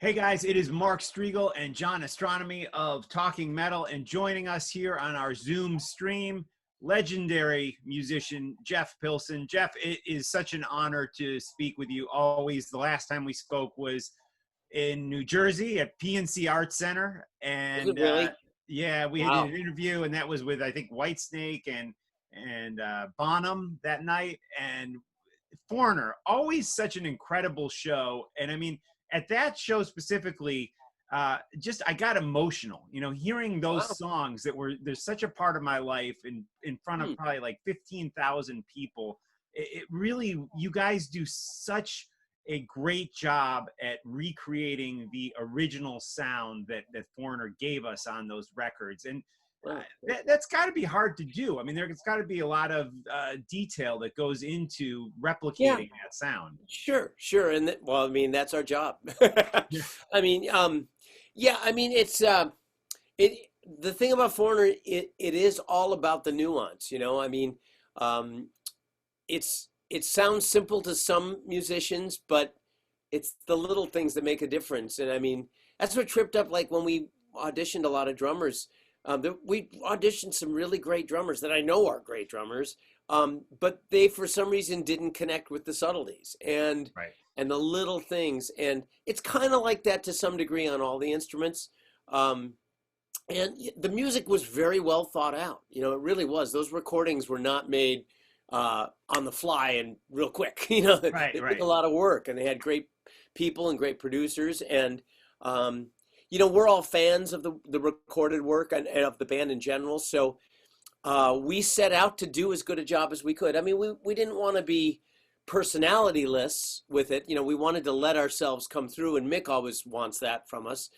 Hey guys, it is Mark Strigl and John Ostronomy of Talking Metal, and joining us here on our Zoom stream, legendary musician Jeff Pilson. Jeff, it is such an honor to speak with you always. The last time we spoke was in New Jersey at PNC Arts Center, Was it and really? yeah, we did Wow. an interview, and that was with I think Whitesnake and Bonham that night, and Foreigner. Always such an incredible show, and I mean at that show specifically, just I got emotional, hearing those Wow. songs that were there's such a part of my life in front of Hmm. probably like 15,000 people. It really, you guys do such a great job at recreating the original sound that Foreigner gave us on those records. And Wow. that's got to be hard to do. I mean, there's got to be a lot of detail that goes into Yeah, replicating that sound. sure. And well, I mean, that's our job. Yeah. I mean, yeah, I mean, it, the thing about Foreigner, it is all about the nuance, I mean, um, it sounds simple to some musicians, but it's the little things that make a difference. And I mean, that's what tripped up, like when we auditioned a lot of drummers. We auditioned some really great drummers that I know are great drummers, but they for some reason didn't connect with the subtleties Right. and the little things. And it's kind of like that to some degree on all the instruments. Um, and the music was very well thought out. It really was. Those recordings were not made on the fly and real quick. Right, They took a right. lot of work, and they had great people and great producers. And we're all fans of the recorded work and of the band in general. So we set out to do as good a job as we could. I mean, we didn't want to be personalityless with it. We wanted to let ourselves come through, and Mick always wants that from us.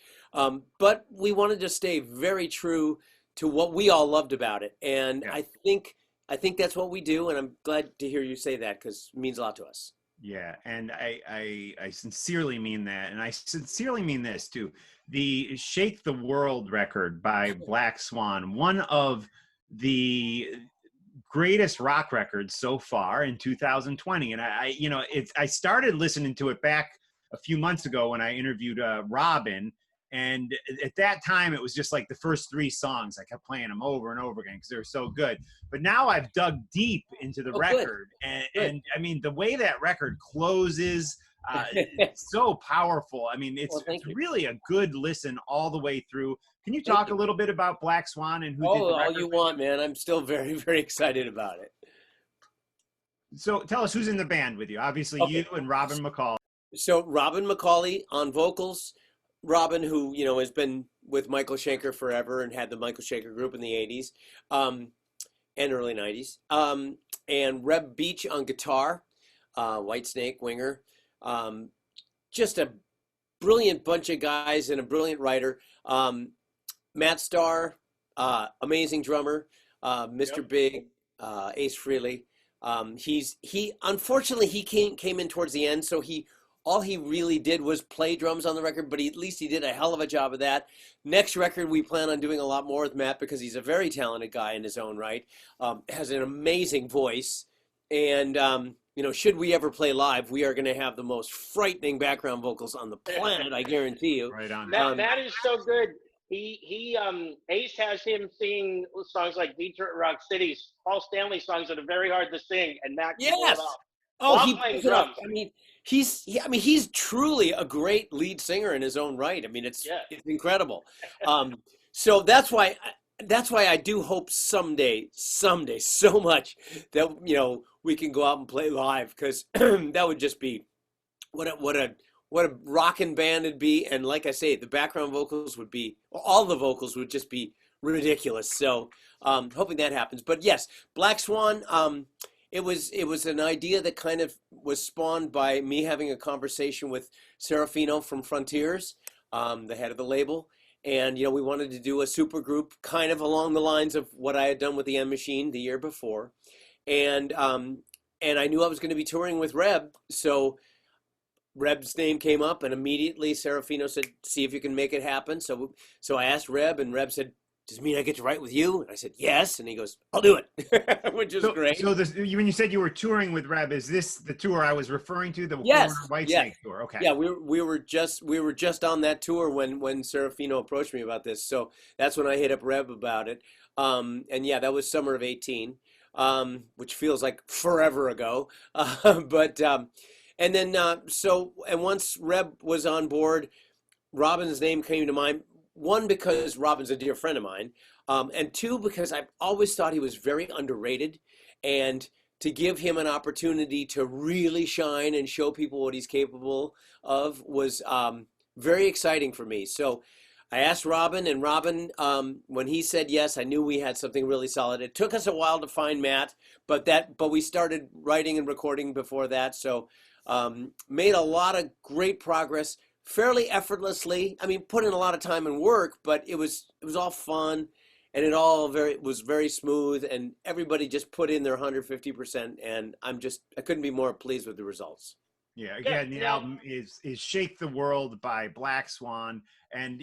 But we wanted to stay very true to what we all loved about it. And Yeah. I think that's what we do, and I'm glad to hear you say that because it means a lot to us. Yeah, and I sincerely mean that, and I sincerely mean this too. The "Shake the World" record by Black Swan, one of the greatest rock records so far in 2020, and I started listening to it back a few months ago when I interviewed Robin. And at that time, it was just like the first three songs. I kept playing them over and over again because they were so good. But now I've dug deep into the Oh, good, record, and, good. and I mean the way that record closes, it's so powerful. I mean, Well, it's thank you. really a good listen all the way through. Can you Thank talk a you. little bit about Black Swan and who did Oh, the all record you with want, you? man. I'm still very, very excited about it. So tell us who's in the band with you. Obviously, you Okay. and Robin McCall. So Robin Mcauley on vocals. Robin, who has been with Michael Schenker forever and had the Michael Schenker group in the '80s and early '90s. And Reb Beach on guitar, Whitesnake winger. Um, just a brilliant bunch of guys and a brilliant writer. Matt Starr, amazing drummer. Mr. Yep. Big, Ace Frehley. He unfortunately he came in towards the end, so he all he really did was play drums on the record, but at least he did a hell of a job of that. Next record, we plan on doing a lot more with Matt because he's a very talented guy in his own right, has an amazing voice, and should we ever play live, we are going to have the most frightening background vocals on the planet, I guarantee you. Right on. Matt is so good. Ace has him singing songs like Detroit Rock City, Paul Stanley songs that are very hard to sing, and Matt can pull it Yes. off Oh, while he playing pulls it off. drums. I mean, he's truly a great lead singer in his own right. I mean, it's Yeah. it's incredible. So that's why I do hope someday, so much that we can go out and play live because that would just be what a rockin' band it'd be. And like I say, the background vocals would be all the vocals would just be ridiculous. So hoping that happens. But yes, Black Swan. It was an idea that kind of was spawned by me having a conversation with Serafino from Frontiers, the head of the label, and we wanted to do a super group kind of along the lines of what I had done with the M Machine the year before, and I knew I was going to be touring with Reb, so Reb's name came up, and immediately Serafino said, "See if you can make it happen." So I asked Reb, and Reb said, does it mean I get to write with you? And I said, yes. And he goes, I'll do it, which is great. So when you said you were touring with Reb, is this the tour I was referring to, the Yes. White Snake tour? Okay. Yeah, we were just on that tour when Serafino approached me about this. So that's when I hit up Reb about it. And yeah, that was summer of 18, which feels like forever ago. And then and once Reb was on board, Robin's name came to mind. One, because Robin's a dear friend of mine, and two, because I've always thought he was very underrated, and to give him an opportunity to really shine and show people what he's capable of was very exciting for me. So I asked Robin, and Robin, when he said yes, I knew we had something really solid. It took us a while to find Matt, but we started writing and recording before that, so made a lot of great progress. Fairly effortlessly. I mean, put in a lot of time and work, but it was all fun, and it all was very smooth, and everybody just put in their 150%, and I couldn't be more pleased with the results. Yeah, again, the album is Shake the World by Black Swan. And,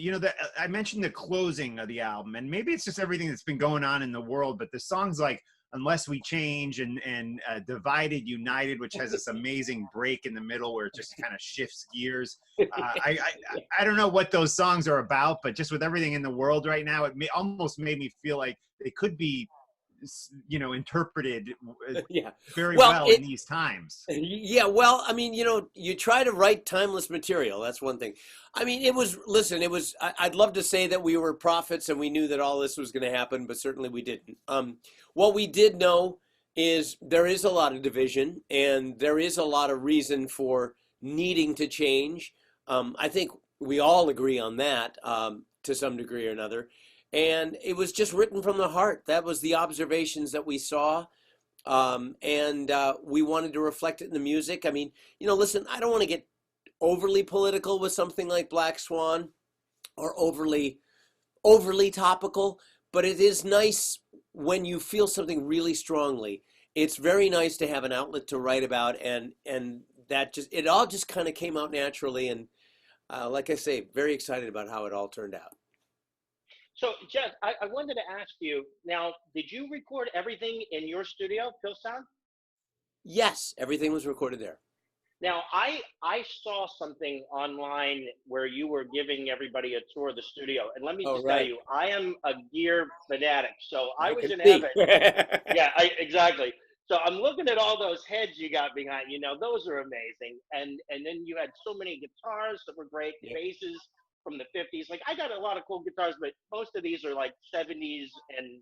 I mentioned the closing of the album, and maybe it's just everything that's been going on in the world, but the songs like Unless We Change and Divided, United, which has this amazing break in the middle where it just kind of shifts gears. I don't know what those songs are about, but just with everything in the world right now, it almost made me feel like they could be interpreted very well in these times. Yeah, well, I mean, you try to write timeless material. That's one thing. I mean, I'd love to say that we were prophets and we knew that all this was going to happen, but certainly we didn't. What we did know is there is a lot of division and there is a lot of reason for needing to change. I think we all agree on that to some degree or another. And it was just written from the heart. That was the observations that we saw. And we wanted to reflect it in the music. I mean, listen, I don't want to get overly political with something like Black Swan or overly topical, but it is nice when you feel something really strongly. It's very nice to have an outlet to write about, and that it all just kind of came out naturally. And like I say, very excited about how it all turned out. So, Jeff, I wanted to ask you, now, did you record everything in your studio, Pilson? Yes, everything was recorded there. Now, I saw something online where you were giving everybody a tour of the studio. And let me just tell you, I am a gear fanatic. So I was in heaven. Yeah, exactly. So I'm looking at all those heads you got behind, those are amazing. And then you had so many guitars that were great, basses from the 50s. Like, I got a lot of cool guitars, but most of these are like 70s and,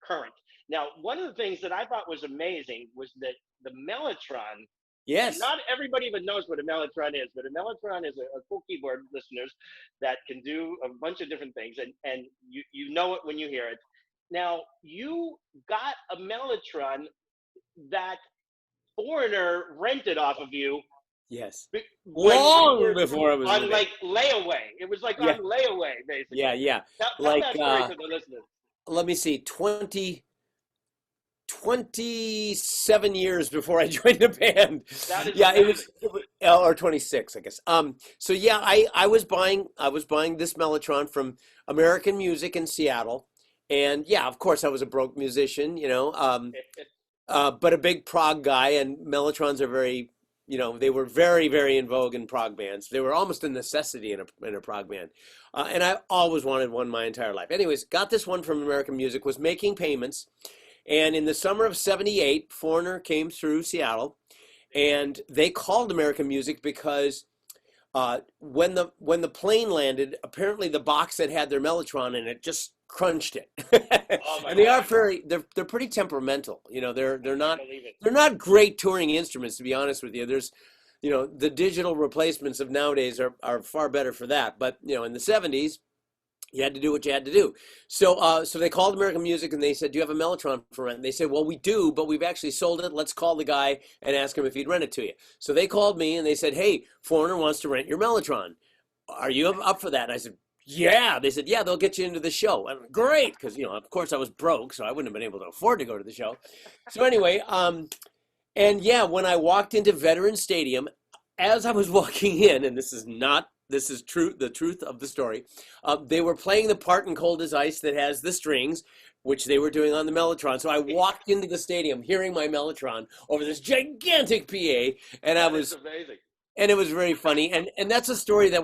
current. Now, one of the things that I thought was amazing was that the Mellotron. Yes. Not everybody even knows what a Mellotron is, but a Mellotron is a cool keyboard, listeners, that can do a bunch of different things, and you know it when you hear it. Now, you got a Mellotron that Foreigner rented off of you. Yes. Long before it was on like layaway. It was like on layaway, basically. Yeah. Tell that story to the listeners. Let me see, 27 years before I joined the band. It was or 26, I guess. So yeah, I was buying this Mellotron from American Music in Seattle, and yeah, of course I was a broke musician, but a big prog guy, and Mellotrons are very, they were very, very in vogue in prog bands. They were almost a necessity in a prog band, and I always wanted one my entire life. Anyways, got this one from American Music, was making payments. And in the summer of '78, Foreigner came through Seattle, and they called American Music because when the plane landed, apparently the box that had their Mellotron in it just crunched it. And they are they're pretty temperamental. They're not great touring instruments, to be honest with you. There's, the digital replacements of nowadays are far better for that. But in the '70s. You had to do what you had to do. So they called American Music and they said, do you have a Mellotron for rent? And they said, well, we do, but we've actually sold it. Let's call the guy and ask him if he'd rent it to you. So they called me and they said, hey, Foreigner wants to rent your Mellotron. Are you up for that? And I said, yeah. They said, yeah, they'll get you into the show. And great, because, of course I was broke, so I wouldn't have been able to afford to go to the show. So anyway, and yeah, when I walked into Veterans Stadium, as I was walking in, and this is not this is true, the truth of the story. They were playing the part in Cold as Ice that has the strings, which they were doing on the Mellotron. So I walked into the stadium hearing my Mellotron over this gigantic PA, and That is amazing. And it was very funny. And that's a story that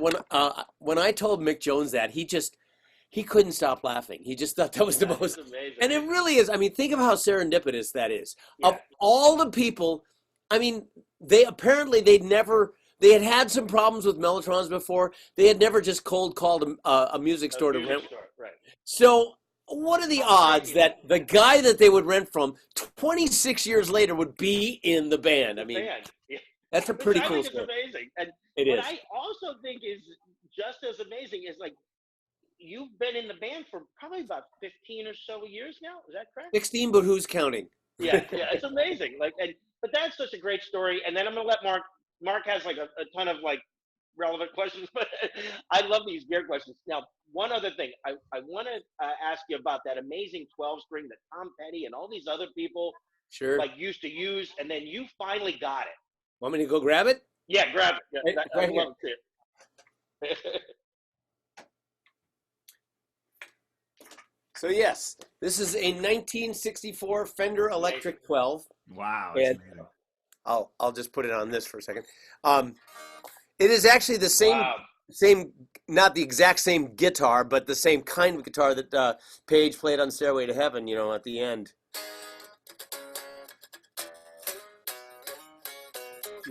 when I told Mick Jones that, he couldn't stop laughing. He just thought that was the most amazing. And it really is. I mean, think of how serendipitous that is. Yeah. Of all the people, I mean, they had had some problems with Mellotrons before. They had never just cold called a music store to rent. Right. So what are the odds that the guy that they would rent from 26 years later would be in the band? I mean, that's a pretty cool story. It's amazing. And it what is. I also think is just as amazing is like you've been in the band for probably about 15 or so years now. Is that correct? 16, but who's counting? Yeah, it's amazing. But that's such a great story. And then I'm gonna let Mark. Mark has like a ton of like relevant questions, but I love these gear questions. Now, one other thing, I want to ask you about that amazing 12-string that Tom Petty and all these other people like used to use, and then you finally got it. Want me to go grab it? Yeah, grab it. Yeah, right I love it. So yes, this is a 1964 Fender Electric 12. Wow. And I'll just put it on this for a second. It is actually the same, not the exact same guitar, but the same kind of guitar that Page played on Stairway to Heaven, you know, at the end.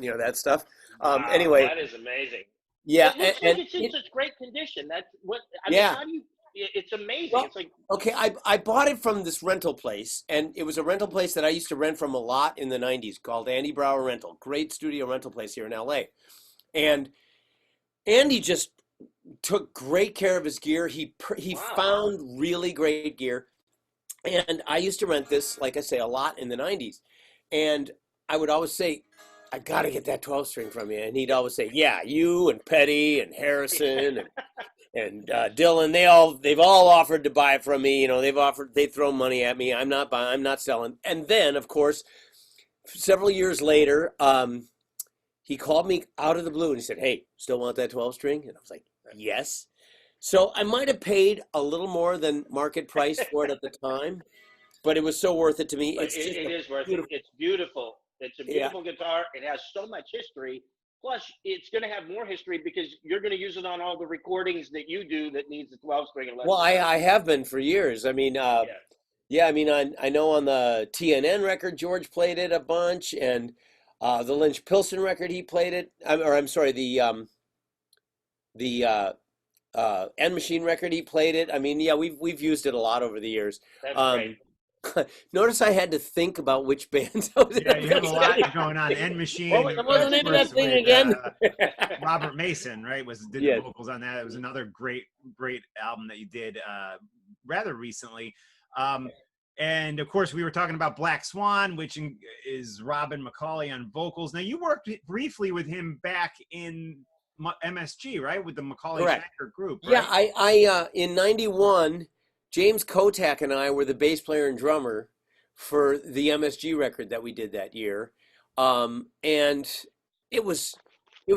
You know, that stuff. Anyway. That is amazing. Yeah. It's in such great condition. That's what, I mean, how do you, it's amazing. Well, it's like, okay, I bought it from this rental place, and it was a rental place that I used to rent from a lot in the 90s called Andy Brower Rental. Great studio rental place here in LA. And Andy just took great care of his gear. He found really great gear. And I used to rent this, like I say, a lot in the 90s. And I would always say, I got to get that 12-string from you. And he'd always say, yeah, you and Petty and Harrison and Dylan, they've all offered to buy it from me. You know, they throw money at me. I'm not selling. And then, of course, several years later, he called me out of the blue and he said, hey, still want that 12-string? And I was like, yes. So I might have paid a little more than market price for it at the time, but it was so worth it to me. It is worth it. It's beautiful. It's a beautiful guitar. It has so much history. Plus, it's going to have more history because you're going to use it on all the recordings that you do that needs the 12-string. Well, I have been for years. I mean, I mean, I know on the TNN record, George played it a bunch, and the Lynch Pilson record, he played it. I'm sorry, the End Machine record, he played it. I mean, yeah, we've used it a lot over the years. That's great. Notice I had to think about which bands I was in. Yeah, you had a lot going on. End Machine. What was the name of that thing again? Robert Mason, right, did the vocals on that. It was another great album that you did rather recently. And of course, we were talking about Black Swan, which is Robin Mcauley on vocals. Now, you worked briefly with him back in MSG, right, with the Mcauley Shanker group. Right? Yeah, I in '91. James Kotak and I were the bass player and drummer for the MSG record that we did that year. And it was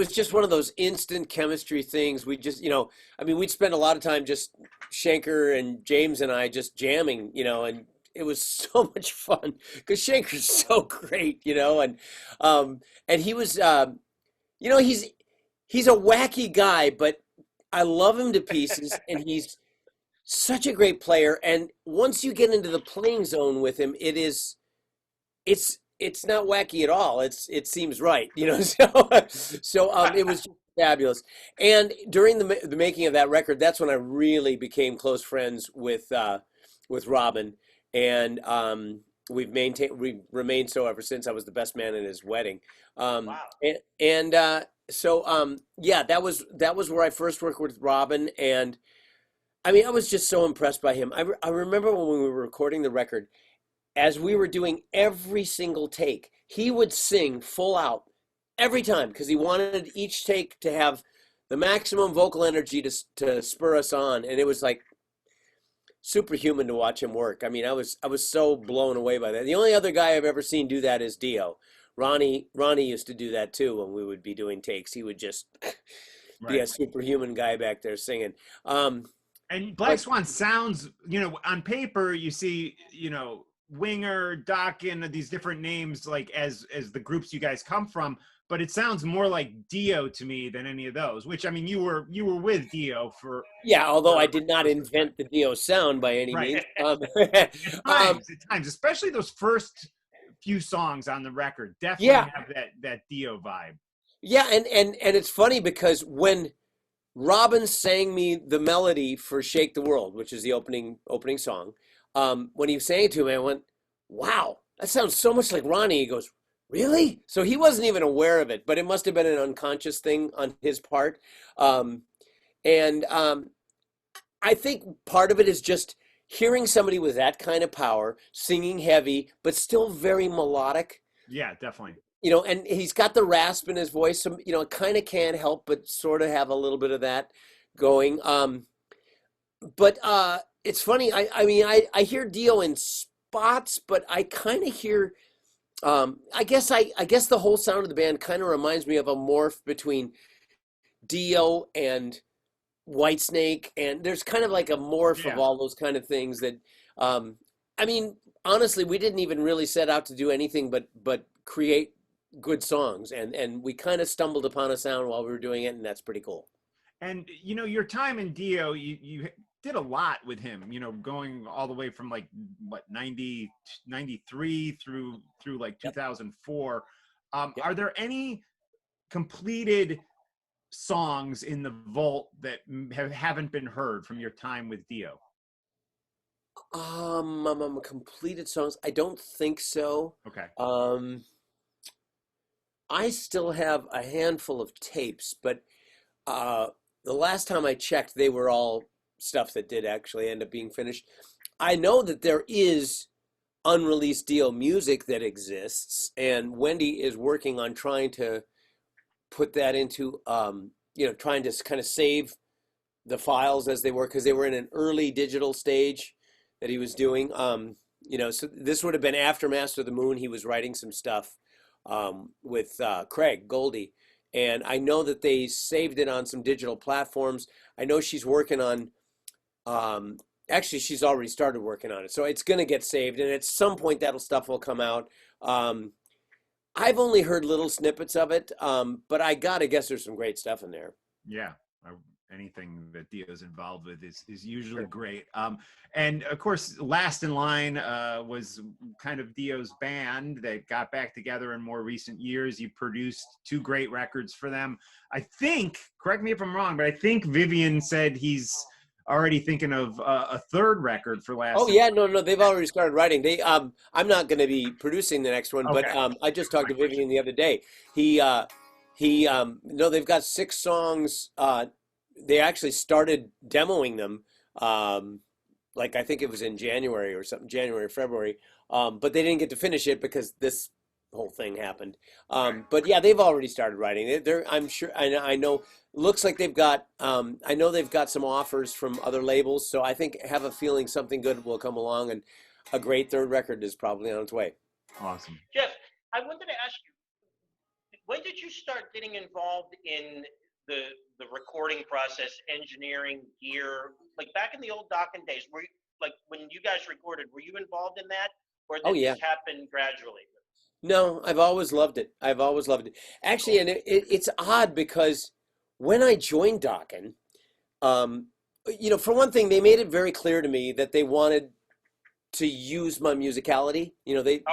just one of those instant chemistry things. We just, I mean, we'd spend a lot of time just Shanker and James and I just jamming, and it was so much fun because Shanker's so great, and he was, he's a wacky guy, but I love him to pieces, and he's such a great player. And once you get into the playing zone with him, it's not wacky at all. It seems right, so it was just fabulous. And during the making of that record, that's when I really became close friends with Robin, and we've remained so ever since. I was the best man at his wedding. Wow. So that was where I first worked with Robin. And I mean, I was just so impressed by him. I remember when we were recording the record, as we were doing every single take, he would sing full out every time because he wanted each take to have the maximum vocal energy to spur us on. And it was like superhuman to watch him work. I mean, I was so blown away by that. The only other guy I've ever seen do that is Dio. Ronnie used to do that too when we would be doing takes. He would just be a superhuman guy back there singing. And Black Swan sounds, on paper you see, Winger, Dokken, these different names, like as the groups you guys come from, but it sounds more like Dio to me than any of those. Which, I mean, you were with Dio for although I did not invent the Dio sound by any means. At times, especially those first few songs on the record, definitely have that Dio vibe. Yeah, and it's funny because when Robin sang me the melody for "Shake the World," which is the opening song, when he sang it to me, I went, "Wow, that sounds so much like Ronnie." He goes, "Really?" So he wasn't even aware of it, but it must have been an unconscious thing on his part. I think part of it is just hearing somebody with that kind of power, singing heavy, but still very melodic. Yeah, definitely. And he's got the rasp in his voice, so, it kind of can't help but sort of have a little bit of that going. But it's funny. I mean, I hear Dio in spots, but I kind of hear. I guess the whole sound of the band kind of reminds me of a morph between Dio and Whitesnake, and there's kind of like a morph of all those kind of things that. I mean, honestly, we didn't even really set out to do anything but create good songs, and we kind of stumbled upon a sound while we were doing it, and that's pretty cool. And your time in Dio, you did a lot with him, going all the way from like 93 through like 2004. Are there any completed songs in the vault that haven't been heard from your time with Dio? Completed songs, I don't think so. Okay. I still have a handful of tapes, but the last time I checked, they were all stuff that did actually end up being finished. I know that there is unreleased Dio music that exists, and Wendy is working on trying to put that into, trying to kind of save the files as they were, because they were in an early digital stage that he was doing. So this would have been after Master of the Moon. He was writing some stuff with Craig Goldie, and I know that they saved it on some digital platforms. I know she's working on, actually she's already started working on it, so it's going to get saved, and at some point that stuff will come out. I've only heard little snippets of it, but I gotta guess there's some great stuff in there. Yeah, anything that Dio's involved with is usually great. And of course, Last in Line was kind of Dio's band that got back together in more recent years. You produced 2 great records for them. I think, correct me if I'm wrong, but I think Vivian said he's already thinking of a 3rd record for Last. Oh yeah, no, they've already started writing. I'm not going to be producing the next one, okay. But I just talked to Vivian the other day. They've got 6 songs. They actually started demoing them, like I think it was in January or something, January or February. But they didn't get to finish it because this whole thing happened. But yeah, they've already started writing. I'm sure. I know. Looks like they've got. I know they've got some offers from other labels. So I have a feeling something good will come along, and a great 3rd record is probably on its way. Awesome. Jeff, I wanted to ask you, when did you start getting involved in the recording process, engineering, gear? Like back in the old Dokken days, like when you guys recorded, were you involved in that, or did this happen gradually? No, I've always loved it. Actually, and it's odd because when I joined Dokken, for one thing, they made it very clear to me that they wanted to use my musicality. They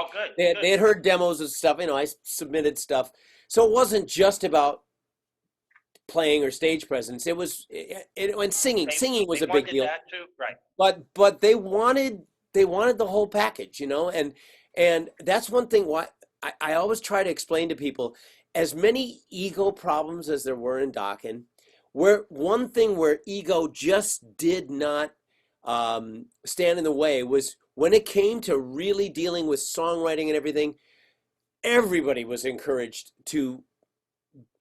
had heard demos and stuff. I submitted stuff, so it wasn't just about playing or stage presence. It was and singing. Singing was a big deal. That too, right? But they wanted the whole package, and that's one thing why I always try to explain to people, as many ego problems as there were in Dokken, one thing where ego just did not stand in the way was when it came to really dealing with songwriting and everything. Everybody was encouraged to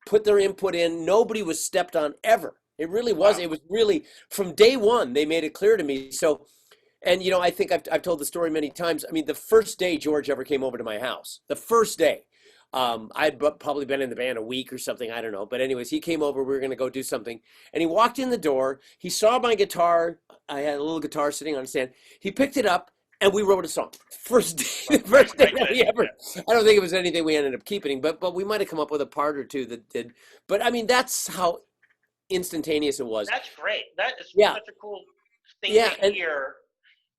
put their input in. Nobody was stepped on ever. It really was. Wow. It was really, from day one, they made it clear to me. So, and I think I've told the story many times. I mean, the first day George ever came over to my house, the first day, I'd probably been in the band a week or something, I don't know. But anyways, he came over, we were going to go do something. And he walked in the door, he saw my guitar. I had a little guitar sitting on a stand. He picked it up and we wrote a song. First day, the first day that we ever, I don't think it was anything we ended up keeping, but we might have come up with a part or two that did. But I mean, that's how instantaneous it was. That's great. That is Yeah. such a cool thing Yeah, to hear,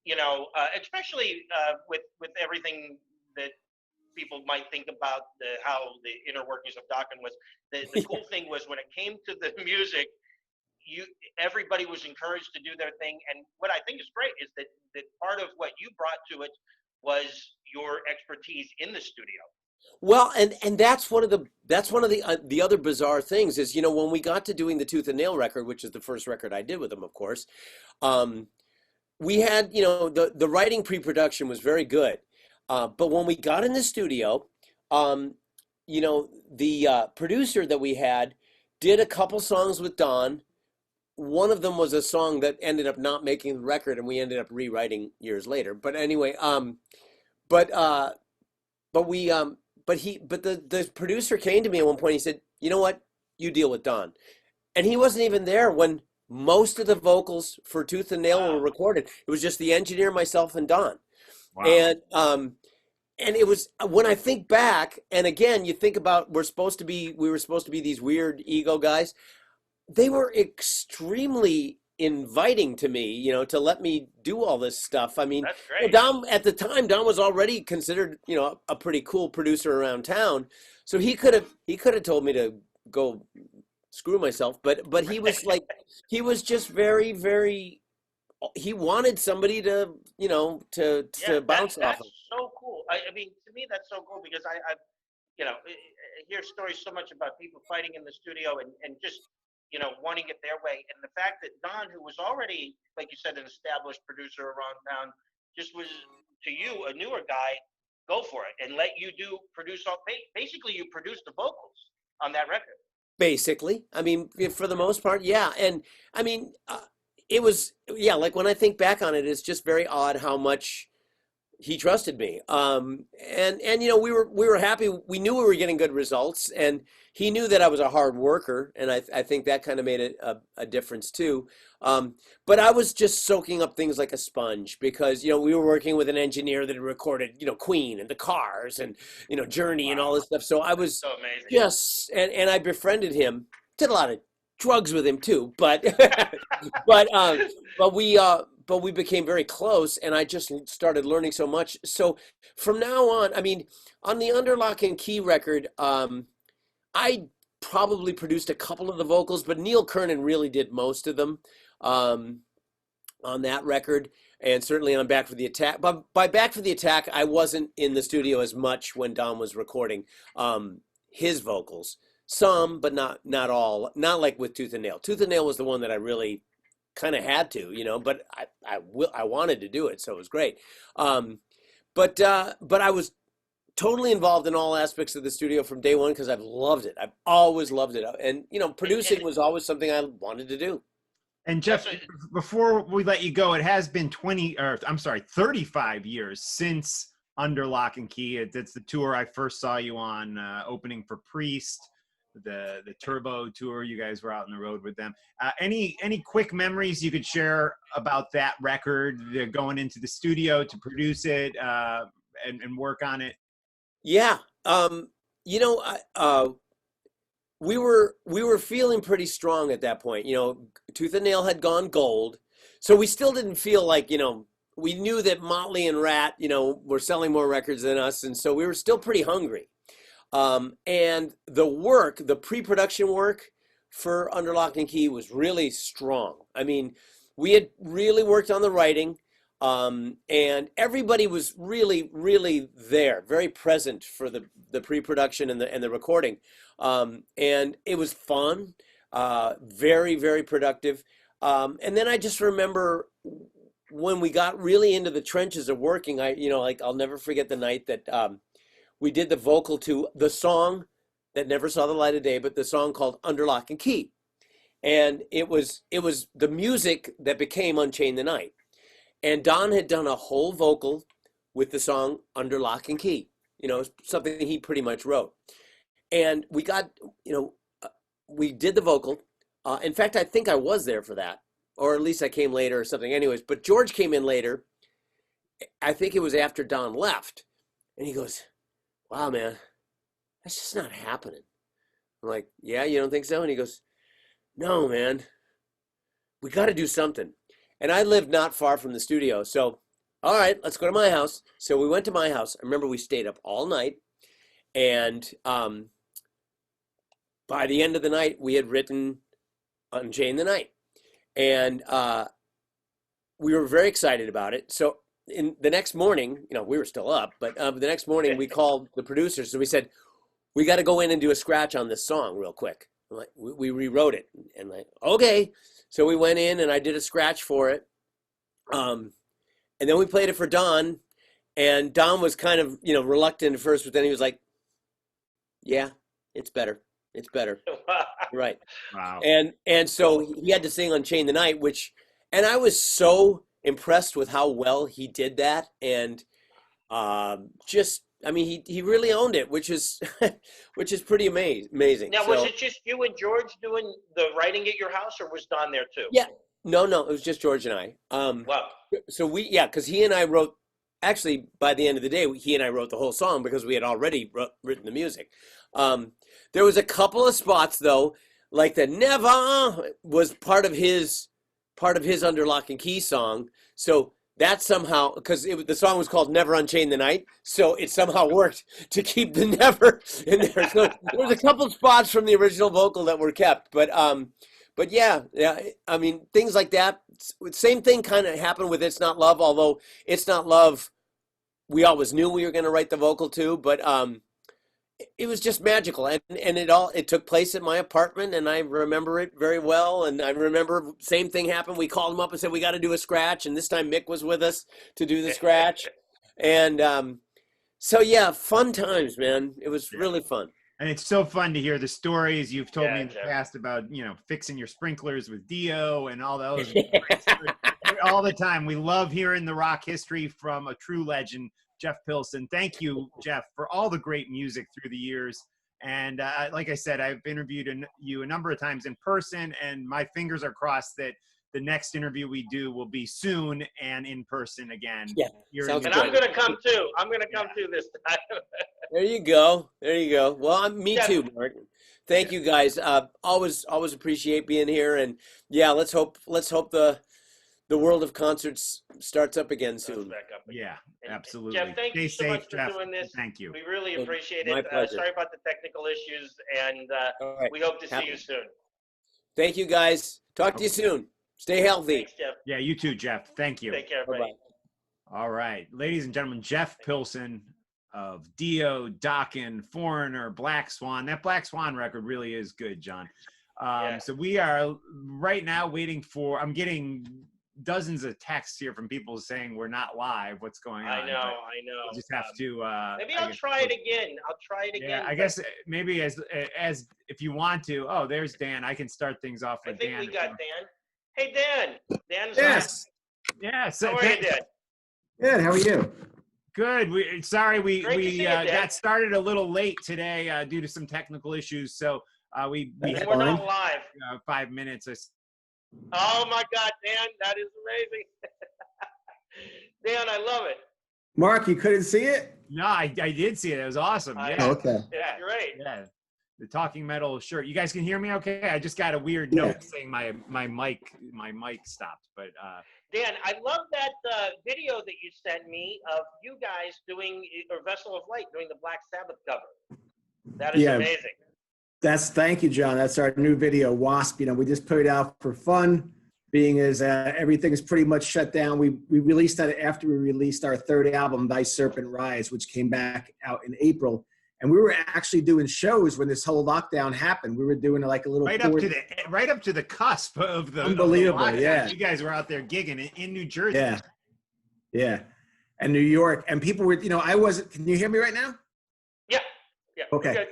you know, especially with everything that people might think about how the inner workings of Dokken was. The cool thing was when it came to the music, everybody was encouraged to do their thing. And what I think is great is that part of what you brought to it was your expertise in the studio. Well, and that's one of the other bizarre things is, you know, when we got to doing the Tooth and Nail record, which is the first record I did with them, of course, we had, you know, the writing pre-production was very good. But when we got in the studio, you know, the producer that we had did a couple songs with Don. One of them was a song that ended up not making the record, and we ended up rewriting years later. But anyway, but the producer came to me at one point. He said, "You know what? You deal with Don," and he wasn't even there when most of the vocals for Tooth and Nail were recorded. It was just the engineer, myself, and Don. Wow. And it was, when I think back, and again, you think about we were supposed to be these weird ego guys. They were extremely inviting to me, you know, to let me do all this stuff. I mean, Don, at the time, Don was already considered, you know, a pretty cool producer around town. So he could have told me to go screw myself, but he was like, he was just very, very, he wanted somebody to, you know, to bounce off of. That's so cool. I mean, to me, that's so cool because I you know, I hear stories so much about people fighting in the studio and just, you know, wanting it their way. And the fact that Don, who was already, like you said, an established producer around town, just was, to you, a newer guy, go for it and let you produce all, basically you produced the vocals on that record. Basically. I mean, for the most part, yeah. And I mean, it was, yeah, like when I think back on it, it's just very odd how much he trusted me. And you know, we were happy. We knew we were getting good results, and he knew that I was a hard worker, and I think that kind of made it a difference too. But I was just soaking up things like a sponge because, you know, we were working with an engineer that had recorded, you know, Queen and the Cars and, you know, Journey and all this stuff. So I was so amazing. Just, and I befriended him, did a lot of drugs with him too, but but we became very close, and I just started learning so much. So from now on, I mean, on the Underlock and Key record, I probably produced a couple of the vocals, but Neil Kernan really did most of them on that record, and certainly on Back for the Attack. But by Back for the Attack, I wasn't in the studio as much when Don was recording his vocals. Some, but not all. Not like with Tooth and Nail. Tooth and Nail was the one that I really kind of had to, you know, but I wanted to do it, so it was great. But I was totally involved in all aspects of the studio from day one because I've loved it. I've always loved it, and you know, producing was always something I wanted to do. And Jeff, before we let you go, it has been 35 years since Under Lock and Key. It's the tour I first saw you on, opening for Priest. The Turbo tour, you guys were out on the road with them. Any quick memories you could share about that record, going into the studio to produce it and work on it? Yeah, you know, we were feeling pretty strong at that point. You know, Tooth and Nail had gone gold, so we still didn't feel like, you know, we knew that Motley and Rat, you know, were selling more records than us, and so we were still pretty hungry. And the pre-production work for Under Lock and Key was really strong. I mean, we had really worked on the writing, and everybody was really, really there, very present for the pre-production and the recording. And it was fun, very, very productive. And then I just remember when we got really into the trenches of working, I'll never forget the night that, we did the vocal to the song that never saw the light of day, but the song called Under Lock and Key. And it was the music that became Unchain the Night. And Don had done a whole vocal with the song Under Lock and Key. You know, something he pretty much wrote. And we got, we did the vocal. In fact, I think I was there for that, or at least I came later or something. Anyways, but George came in later. I think it was after Don left. And he goes, wow, man, that's just not happening. I'm like, yeah, you don't think so? And he goes, no, man, we got to do something. And I lived not far from the studio. So, all right, let's go to my house. So we went to my house. I remember we stayed up all night. And by the end of the night, we had written Unchain the Night. And we were very excited about it. So in the next morning, we were still up, but the next morning we called the producers and we said, we got to go in and do a scratch on this song real quick. I'm like, we rewrote it. And like, okay. So we went in and I did a scratch for it. And then we played it for Don, and Don was kind of, reluctant at first, but then he was like, yeah, it's better. It's better. Right. Wow. And so he had to sing Unchain the Night, and I was so impressed with how well he did that. And he really owned it, which is pretty amazing. Now, was it just you and George doing the writing at your house, or was Don there too? Yeah. No, it was just George and I. Wow. So because he and I wrote, actually by the end of the day, he and I wrote the whole song because we had already written the music. There was a couple of spots though, like the Never was part of his Under Lock and Key song. So that somehow, because the song was called Never Unchain the Night, so it somehow worked to keep the Never in there. So there was a couple spots from the original vocal that were kept, but yeah, I mean, things like that. Same thing kind of happened with It's Not Love, although It's Not Love, we always knew we were going to write the vocal too, but it was just magical. And it took place at my apartment, and I remember it very well. And I remember same thing happened. We called him up and said, we got to do a scratch. And this time Mick was with us to do the scratch. And so, yeah, fun times, man. It was really fun. And it's so fun to hear the stories you've told me in the past about, fixing your sprinklers with Dio and all those. All the time. We love hearing the rock history from a true legend, Jeff Pilson. Thank you, Jeff, for all the great music through the years. And like I said, I've interviewed you a number of times in person, and my fingers are crossed that the next interview we do will be soon and in person again. Yeah, and I'm going to come too. I'm going to come too this time. There you go. Well, me too, Mark. Thank you guys. Always appreciate being here. And yeah, let's hope the world of concerts starts up again soon. Back up again. Yeah, absolutely. Jeff, thank you so much for doing this. Thank you. We really appreciate My it. pleasure. Sorry about the technical issues, and right. we hope to see you soon. Thank you, guys. Talk to you soon. Stay healthy. Thanks, Jeff. Yeah, you too, Jeff. Thank you. Take care, everybody. Bye-bye. All right. Ladies and gentlemen, Jeff Pilson of Dio, Dokken, Foreigner, Black Swan. That Black Swan record really is good, John. So we are right now waiting for, I'm getting dozens of texts here from people saying we're not live. What's going on? I know. We'll just have to. Maybe I'll try it again. Yeah, I guess maybe as if you want to. Oh, there's Dan. I can start things off with Dan. I think we got Dan. Hey, Dan. Dan's Yes. Yes. How are you, Dan? Good. How are you? Good. We Dan. got started a little late today due to some technical issues. So we had We're not live. 5 minutes. Oh my God, Dan, that is amazing. Dan, I love it. Mark, you couldn't see it? No, I did see it. It was awesome. I Yeah. know. Okay. Yeah, great. Yeah. The Talking Metal shirt. You guys can hear me okay? I just got a weird note saying my mic stopped. But Dan, I love that video that you sent me of you guys doing, or Vessel of Light, doing the Black Sabbath cover. That is amazing. Thank you, John. That's our new video, Wasp. We just put it out for fun, being as everything is pretty much shut down. We released that after we released our third album, Thy Serpent Rise, which came back out in April. And we were actually doing shows when this whole lockdown happened. We were doing like a little right up to the cusp of the unbelievable. Of the yeah, you guys were out there gigging in New Jersey. Yeah, and New York, and people were. I wasn't. Can you hear me right now? Yeah. Okay.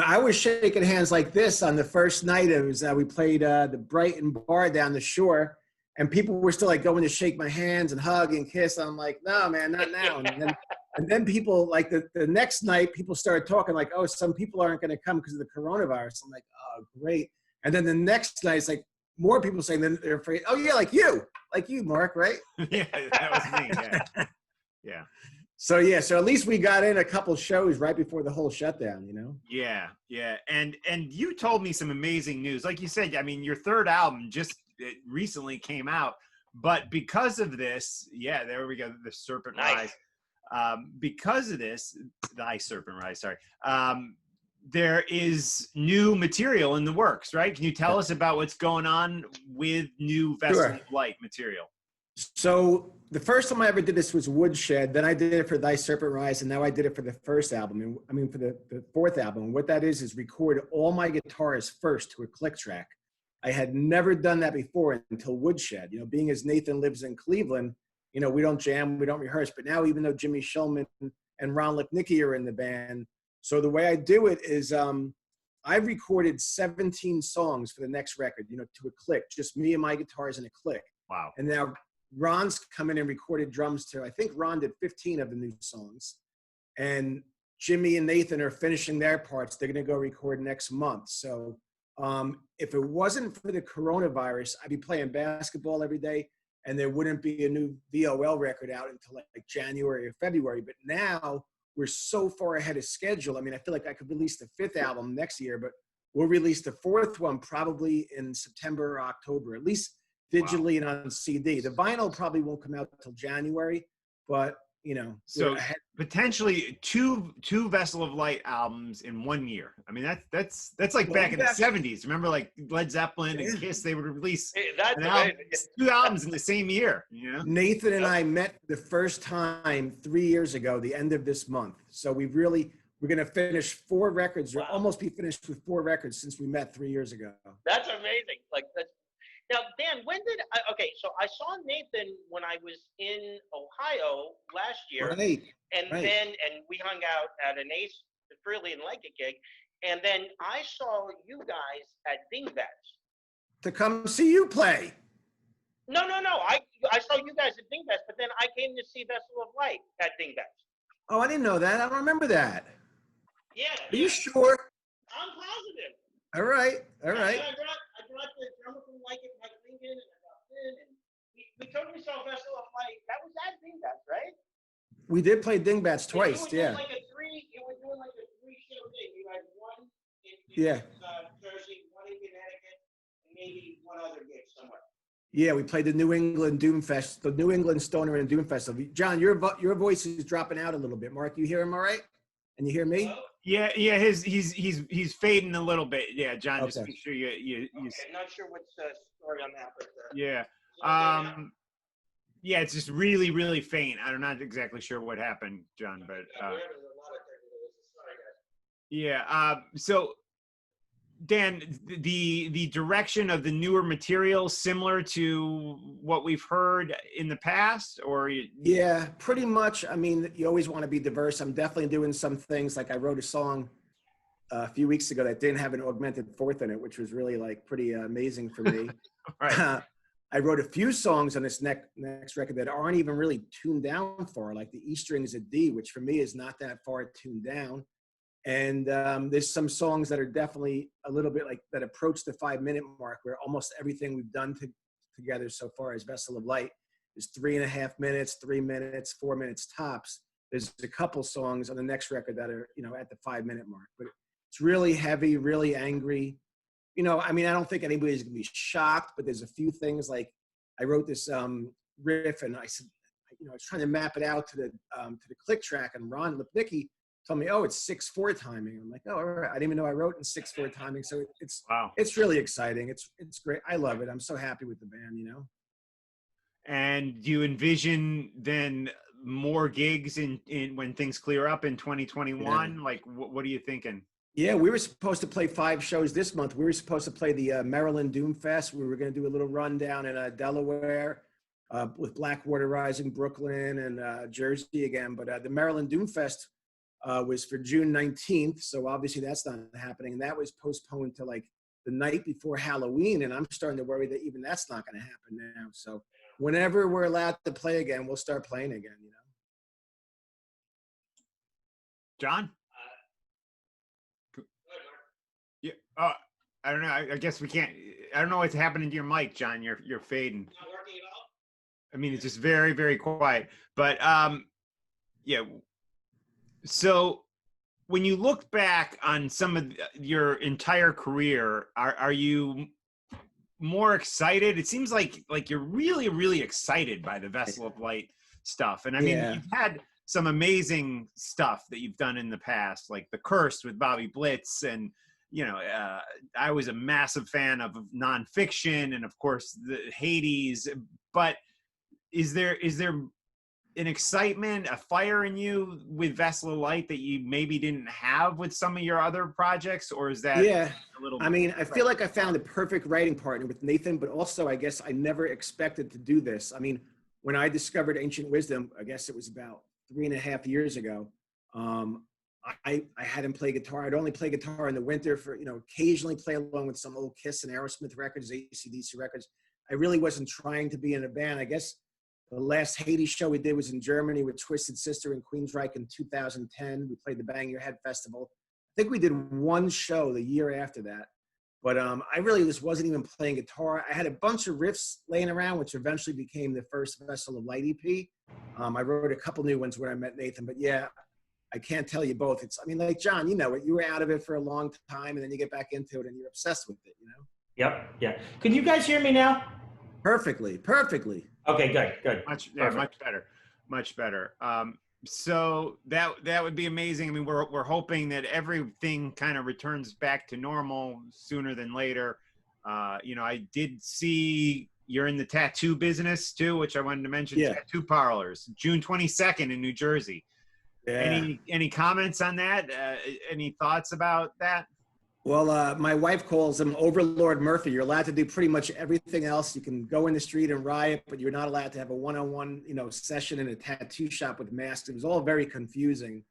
I was shaking hands like this on the first night. It was we played the Brighton bar down the shore, and people were still like going to shake my hands and hug and kiss. I'm like, no, man, not now. And then And then people, like the next night, people started talking like, oh, some people aren't going to come because of the coronavirus. I'm like, oh, great. And then the next night, it's like more people saying that they're afraid. Oh, yeah, like you, Mark, right? Yeah, that was me. Yeah. Yeah. So at least we got in a couple shows right before the whole shutdown, you know? Yeah, yeah. And you told me some amazing news. Like you said, I mean, your third album just recently came out, but because of this, yeah, there we go, the Serpent Nice. Rise. Because of this, the Serpent Rise, sorry. There is new material in the works, right? Can you tell us about what's going on with new Vessel of Light material? So the first time I ever did this was Woodshed. Then I did it for Thy Serpent Rise, and now I did it for the first album. And I mean, for the fourth album. What that is record all my guitars first to a click track. I had never done that before until Woodshed. You know, being as Nathan lives in Cleveland, you know, we don't jam, we don't rehearse. But now, even though Jimmy Shulman and Ron Lipnicki are in the band, so the way I do it is I've recorded 17 songs for the next record, you know, to a click, just me and my guitars in a click. Wow. And now Ron's come in and recorded drums too. I think Ron did 15 of the new songs. And Jimmy and Nathan are finishing their parts. They're going to go record next month. So if it wasn't for the coronavirus, I'd be playing basketball every day, and there wouldn't be a new VOL record out until like January or February. But now we're so far ahead of schedule. I mean, I feel like I could release the fifth album next year, but we'll release the fourth one probably in September or October, at least digitally and on CD. The vinyl probably won't come out until January, but you know. So potentially two Vessel of Light albums in 1 year. I mean, that's like back in the 70s. Remember, like Led Zeppelin and Kiss, they would release two albums in the same year. You know, Nathan and I met the first time 3 years ago, the end of this month. So we're going to finish 4 records, or almost be finished with 4 records since we met 3 years ago. That's amazing. Now, Dan, so I saw Nathan when I was in Ohio last year, Right. and we hung out at an Ace Freely and Like It gig, and then I saw you guys at Dingbats. To come see you play. No. I saw you guys at Dingbats, but then I came to see Vessel of Light at Dingbats. Oh, I didn't know that. I don't remember that. Yeah. Are you sure? I'm positive. All right. I brought the drummer from Like It, Mike Lincoln, and I brought Finn, and we totally saw Vessel of Light. That was at Dingbats, right? We did play Dingbats twice, yeah. You were doing like a 3-show thing. You had one in Jersey, one in Connecticut, and maybe one other gig somewhere. Yeah, we played the New England Doom Fest, the New England Stoner and Doom Festival. John, your voice is dropping out a little bit. Mark, you hear him all right? And you hear me? Hello? Yeah. He's fading a little bit. Yeah, John, Okay. just make sure you. Okay, not sure what's the story on that, but Yeah. Yeah, it's just really, really faint. I'm not exactly sure what happened, John, but yeah. So, Dan, the direction of the newer material similar to what we've heard in the past, or Yeah, pretty much. I mean, you always want to be diverse. I'm definitely doing some things. Like I wrote a song a few weeks ago that didn't have an augmented fourth in it, which was really like pretty amazing for me. Right. I wrote a few songs on this next record that aren't even really tuned down far. Like the E string is a D, which for me is not that far tuned down. And there's some songs that are definitely a little bit like that approach the 5-minute mark, where almost everything we've done together so far as Vessel of Light is 3.5 minutes, 3 minutes, 4 minutes tops. There's a couple songs on the next record that are, you know, at the 5-minute mark, but it's really heavy, really angry. You know, I mean, I don't think anybody's gonna be shocked, but there's a few things like I wrote this riff, and I said, you know, I was trying to map it out to the click track, and Ron Lipnicki told me, oh, it's 6/4 timing. I'm like, oh, all right. I didn't even know I wrote in 6/4 timing. So it's really exciting. It's great. I love it. I'm so happy with the band, you know. And do you envision then more gigs in when things clear up in 2021? Yeah. Like, what are you thinking? Yeah, we were supposed to play 5 shows this month. We were supposed to play the Maryland Doom Fest. We were going to do a little run down in Delaware with Blackwater Rising, Brooklyn, and Jersey again. But the Maryland Doom Fest was for June 19th. So obviously that's not happening. And that was postponed to like the night before Halloween. And I'm starting to worry that even that's not going to happen now. So whenever we're allowed to play again, we'll start playing again, you know. John? Yeah. I don't know. I guess we can't. I don't know what's happening to your mic, John. You're fading. Not working at all? I mean, it's just very, very quiet. But yeah. So when you look back on some of your entire career, are you more excited? It seems like you're really, really excited by the Vessel of Light stuff. And I mean, you've had some amazing stuff that you've done in the past, like The Cursed with Bobby Blitz. And, you know, I was a massive fan of nonfiction and, of course, the Hades. But is there an excitement, a fire in you with Vessel of Light that you maybe didn't have with some of your other projects? Or is that a little bit? I mean, I feel like I found the perfect writing partner with Nathan, but also I guess I never expected to do this. I mean, when I discovered Ancient Wisdom, I guess it was about 3.5 years ago, I hadn't played guitar. I'd only play guitar in the winter for, you know, occasionally play along with some old Kiss and Aerosmith records, AC/DC records. I really wasn't trying to be in a band. I guess the last Hades show we did was in Germany with Twisted Sister in Queensryche in 2010. We played the Bang Your Head Festival. I think we did one show the year after that. But I really just wasn't even playing guitar. I had a bunch of riffs laying around, which eventually became the first Vessel of Light EP. I wrote a couple new ones when I met Nathan. But yeah, I can't tell you both. I mean, like John, you know it. You were out of it for a long time, and then you get back into it, and you're obsessed with it, you know? Yep, yeah. Can you guys hear me now? Perfectly. Okay, good. Much better. So that would be amazing. I mean, we're hoping that everything kind of returns back to normal sooner than later. You know, I did see you're in the tattoo business too, which I wanted to mention. Yeah. Tattoo parlors, June 22nd in New Jersey. Yeah. Any comments on that? Any thoughts about that? Well, my wife calls him Overlord Murphy. You're allowed to do pretty much everything else. You can go in the street and riot, but you're not allowed to have a one-on-one, you know, session in a tattoo shop with masks. It was all very confusing.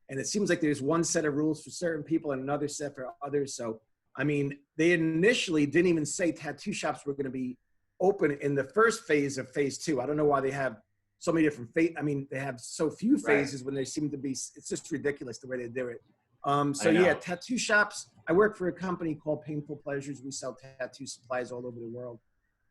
And it seems like there's one set of rules for certain people and another set for others. So, I mean, they initially didn't even say tattoo shops were going to be open in the first phase of phase 2. I don't know why they have so many different I mean, they have so few phases when they seem to be, it's just ridiculous the way they do it. So yeah, tattoo shops. I work for a company called Painful Pleasures. We sell tattoo supplies all over the world.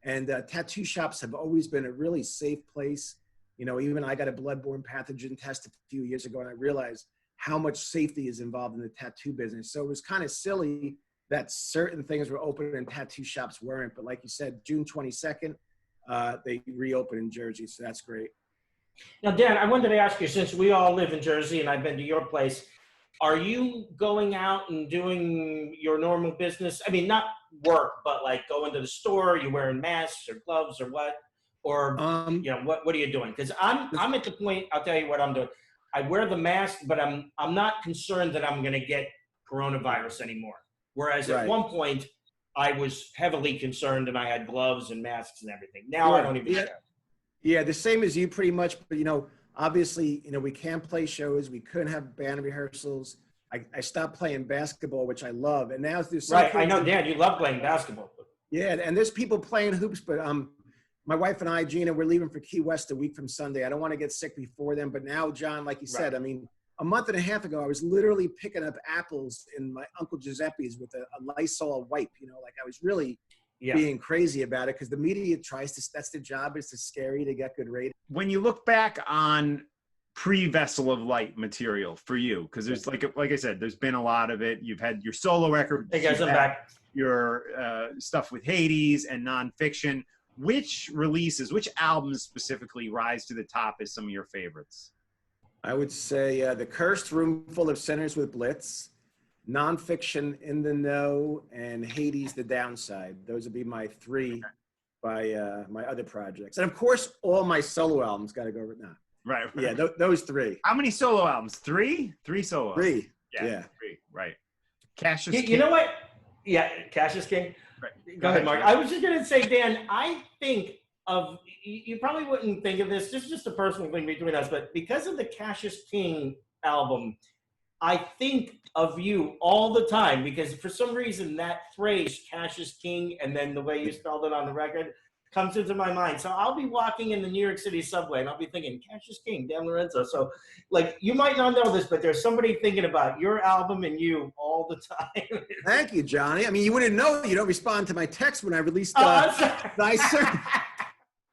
And tattoo shops have always been a really safe place. You know, even I got a bloodborne pathogen test a few years ago, and I realized how much safety is involved in the tattoo business. So it was kind of silly that certain things were open and tattoo shops weren't. But like you said, June 22nd, they reopened in Jersey. So that's great. Now, Dan, I wanted to ask you, since we all live in Jersey and I've been to your place, are you going out and doing your normal business? I mean, not work, but like going to the store, are you wearing masks or gloves or what? Or, you know, what are you doing? Because I'm at the point, I'll tell you what I'm doing. I wear the mask, but I'm not concerned that I'm going to get coronavirus anymore. Whereas at one point, I was heavily concerned and I had gloves and masks and everything. Now I don't even care. Yeah, the same as you pretty much, but you know, obviously, you know, we can't play shows. We couldn't have band rehearsals. I stopped playing basketball, which I love. And now there's some I know, Dan, you love playing basketball. Yeah, and there's people playing hoops, but my wife and I, Gina, we're leaving for Key West a week from Sunday. I don't want to get sick before then, but now, John, like you said, I mean, a month and a half ago, I was literally picking up apples in my Uncle Giuseppe's with a Lysol wipe, you know, like I was really being crazy about it because the media tries to, that's their job, is to scare you to get good ratings. When you look back on pre-Vessel of Light material for you, because there's like I said, there's been a lot of it. You've had your solo record. Hey guys, I'm back. Your stuff with Hades and nonfiction. Which albums specifically rise to the top as some of your favorites? I would say The Cursed, Room Full of Sinners with Blitz, Nonfiction, In the Know, and Hades, The Downside. Those would be my three by my other projects. And of course, all my solo albums got to go with that. Right. Yeah, those three. How many solo albums? Three solo albums. Three. Yeah. Three. Right. Cassius King. You know what? Yeah, Cassius King. Right. Go ahead, Mark. I was just going to say, Dan, I think of, you probably wouldn't think of this, this is just a personal thing between us, but because of the Cassius King album, I think of you all the time because for some reason that phrase, Cassius King, and then the way you spelled it on the record, comes into my mind. So I'll be walking in the New York City subway and I'll be thinking, Cash is King, Dan Lorenzo. So like, you might not know this, but there's somebody thinking about your album and you all the time. Thank you, Johnny. I mean, you wouldn't know. You don't respond to my text when I released I'm sorry. Thy Serpent.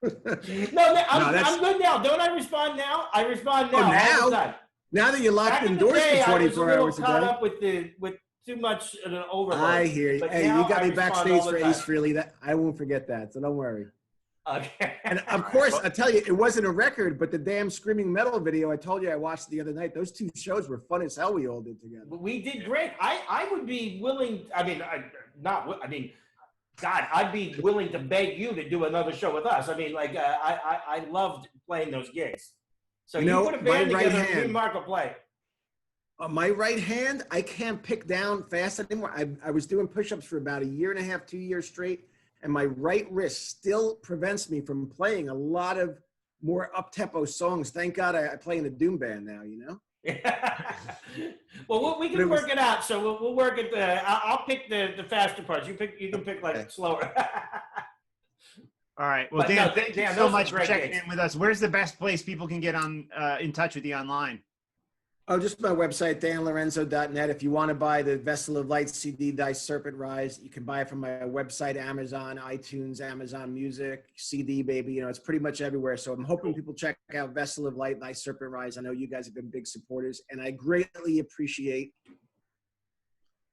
I'm good now. Don't I respond now? I respond now. All the time. Now that you're locked indoors for 24 hours a day. I was a little caught up with too much of an overload. I hear you. Hey, you got me backstage for Ace Frehley. That I won't forget that, so don't worry. Okay. And of course, I tell you, it wasn't a record, but the damn Screaming Metal video I told you I watched the other night, those two shows were fun as hell we all did together. We did great. I would be willing, God, I'd be willing to beg you to do another show with us. I mean, like, I loved playing those gigs. So you put a band together and me and Mark will play. My right hand, I can't pick down fast anymore. I was doing push-ups for about 1.5 years, 2 years straight, and my right wrist still prevents me from playing a lot of more up-tempo songs. Thank God I play in a doom band now, you know? Well, we can work it out. So we'll work at I'll pick the faster parts. You can pick like slower. All right. Well, Dan, thank you so much for checking in with us. Where's the best place people can get in touch with you online? Oh, just my website, danlorenzo.net. If you want to buy the Vessel of Light CD, Thy Serpent Rise, you can buy it from my website, Amazon, iTunes, Amazon Music, CD, baby. You know, it's pretty much everywhere. So I'm hoping people check out Vessel of Light, Thy Serpent Rise. I know you guys have been big supporters, and I greatly appreciate.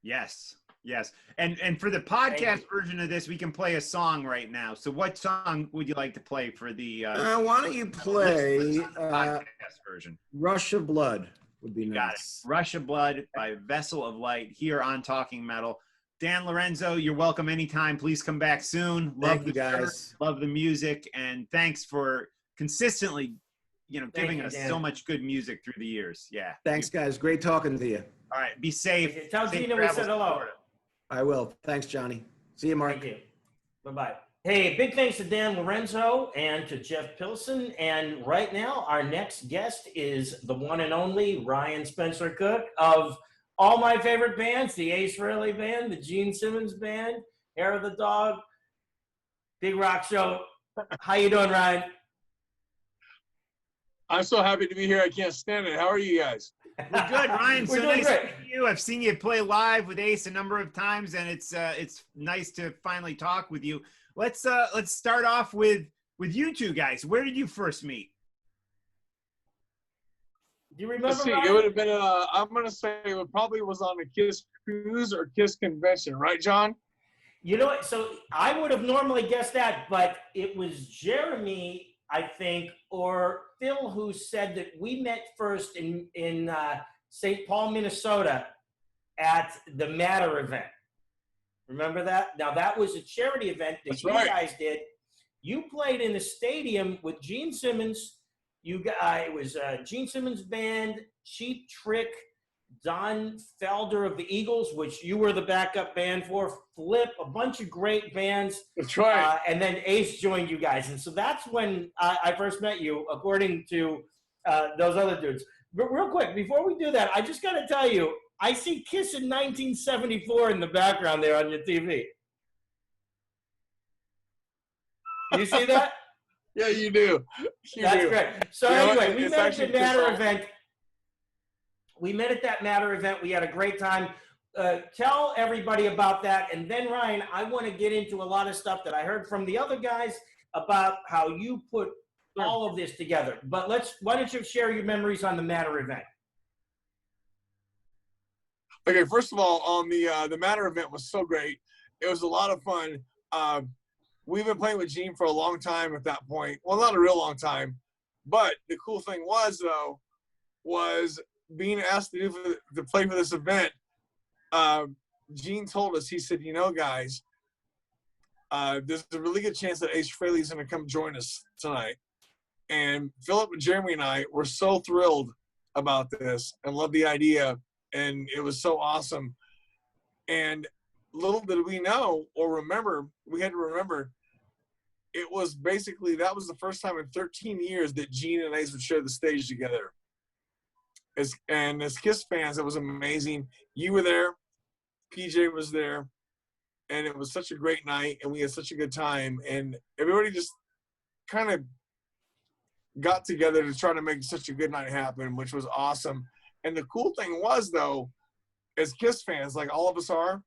Yes. Yes. And for the podcast version of this, we can play a song right now. So what song would you like to play for the why don't you play podcast version? Rush of Blood would be you nice. Got it. Rush of Blood by Vessel of Light here on Talking Metal. Dan Lorenzo, you're welcome anytime. Please come back soon. Thank you guys. Love the music, and thanks for consistently, giving us so much good music through the years. Yeah. Thanks, guys. Great talking to you. All right. Be safe. Tell Gina we said hello. I will. Thanks, Johnny. See you, Mark. Thank you. Bye-bye. Hey, big thanks to Dan Lorenzo and to Jeff Pilson. And right now, our next guest is the one and only Ryan Spencer Cook of all my favorite bands, the Ace Frehley Band, the Gene Simmons Band, Hair of the Dog, Big Rock Show. How you doing, Ryan? I'm so happy to be here. I can't stand it. How are you guys? We're good, Ryan. We're so doing nice great. to meet you. I've seen you play live with Ace a number of times, and it's nice to finally talk with you. Let's start off with you two guys. Where did you first meet? Do you remember? Let's see. Ryan? It would have been I'm gonna say it probably was on a Kiss cruise or Kiss convention, right, John? You know what? So I would have normally guessed that, but it was Jeremy, I think, or Phil who said that we met first in St. Paul, Minnesota at the Matter event. Remember that? Now, that was a charity event that That's you right. guys did. You played in a stadium with Gene Simmons. It was Gene Simmons Band, Cheap Trick, Don Felder of the Eagles, which you were the backup band for, Flip, a bunch of great bands. That's right. And then Ace joined you guys. And so that's when I first met you, according to those other dudes. But real quick, before we do that, I just got to tell you, I see Kiss in 1974 in the background there on your TV. You see that? Yeah, you do. That's great. So anyway, we met at the Matter event. We met at that Matter event. We had a great time. Tell everybody about that. And then, Ryan, I want to get into a lot of stuff that I heard from the other guys about how you put all of this together. But why don't you share your memories on the Matter event? Okay, first of all, on the Matter event was so great. It was a lot of fun. We've been playing with Gene for a long time at that point. Well, not a real long time. But the cool thing was being asked to play for this event. Gene told us, he said, guys, there's a really good chance that Ace Frehley is going to come join us tonight. And Philip and Jeremy and I were so thrilled about this and loved the idea. And it was so awesome. And little did we know or remember, we had to remember, it was basically, that was the first time in 13 years that Gene and Ace would share the stage together. As Kiss fans, it was amazing. You were there. PJ was there. and it was such a great night, and we had such a good time, and everybody just kind of got together to try to make such a good night happen, which was awesome. And the cool thing was, though, as Kiss fans, like all of us are,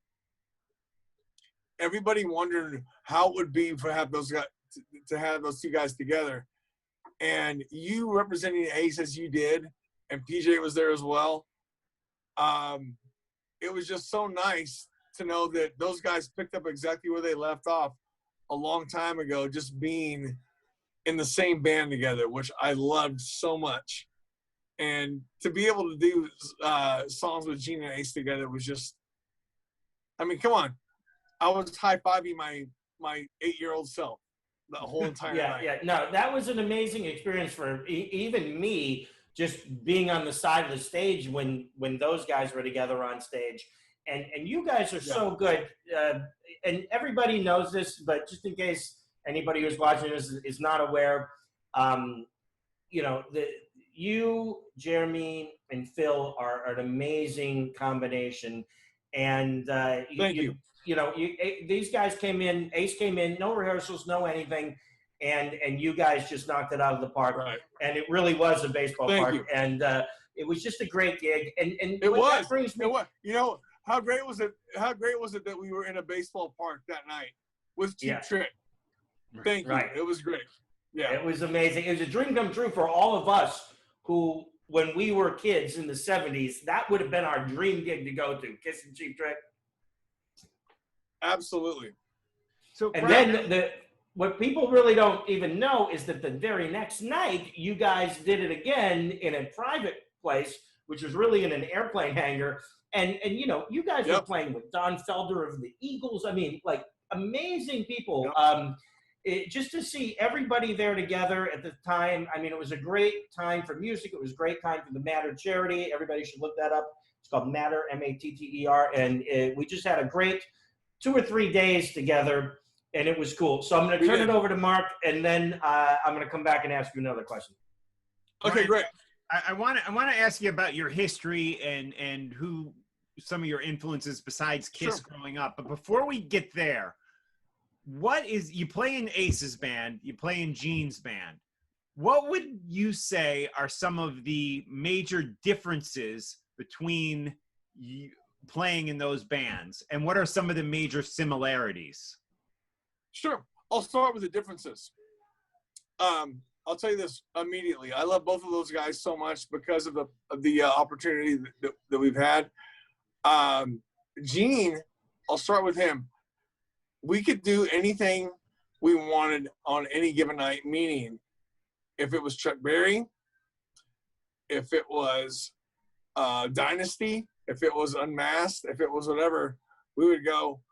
everybody wondered how it would be to have those guys, to have those two guys together. And you representing Ace as you did, and PJ was there as well. It was just so nice to know that those guys picked up exactly where they left off a long time ago, just being in the same band together, which I loved so much. And to be able to do songs with Gene and Ace together was just, I mean, come on. I was high-fiving my 8-year-old self the whole entire night. Yeah. No, that was an amazing experience for even me, just being on the side of the stage when those guys were together on stage. And you guys are so good. And everybody knows this, but just in case anybody who's watching this is not aware, you know, you, Jeremy, and Phil are an amazing combination. And Thank you. You know, these guys came in, Ace came in, no rehearsals, no anything, and you guys just knocked it out of the park. Right. And it really was a baseball Thank park. you. And it was just a great gig. And It what was. that brings me, It was. You know, how great was it? How great was it that we were in a baseball park that night with Cheap Trick? Thank you. Right. It was great. Yeah. It was amazing. It was a dream come true for all of us who, when we were kids in the 70s, that would have been our dream gig to go to, Kiss and Cheap Trick. Absolutely. So, And Brian, then what people really don't even know is that the very next night, you guys did it again in a private place, which was really in an airplane hangar. And you know, you guys were playing with Don Felder of the Eagles. I mean, like, amazing people. Just to see everybody there together at the time, I mean, it was a great time for music. It was a great time for the Matter charity. Everybody should look that up. It's called Matter, M-A-T-T-E-R. And we just had a great 2 or 3 days together, and it was cool. So I'm going to turn it over to Mark, and then I'm going to come back and ask you another question. Okay, great. I want to ask you about your history and who some of your influences besides Kiss growing up. But before we get there, what is, you play in Ace's band, you play in Gene's band. What would you say are some of the major differences between you playing in those bands, and what are some of the major similarities? Sure. I'll start with the differences. I'll tell you this immediately. I love both of those guys so much because of the opportunity that we've had. Gene, I'll start with him. We could do anything we wanted on any given night, meaning if it was Chuck Berry, if it was Dynasty, if it was Unmasked, if it was whatever, we would go,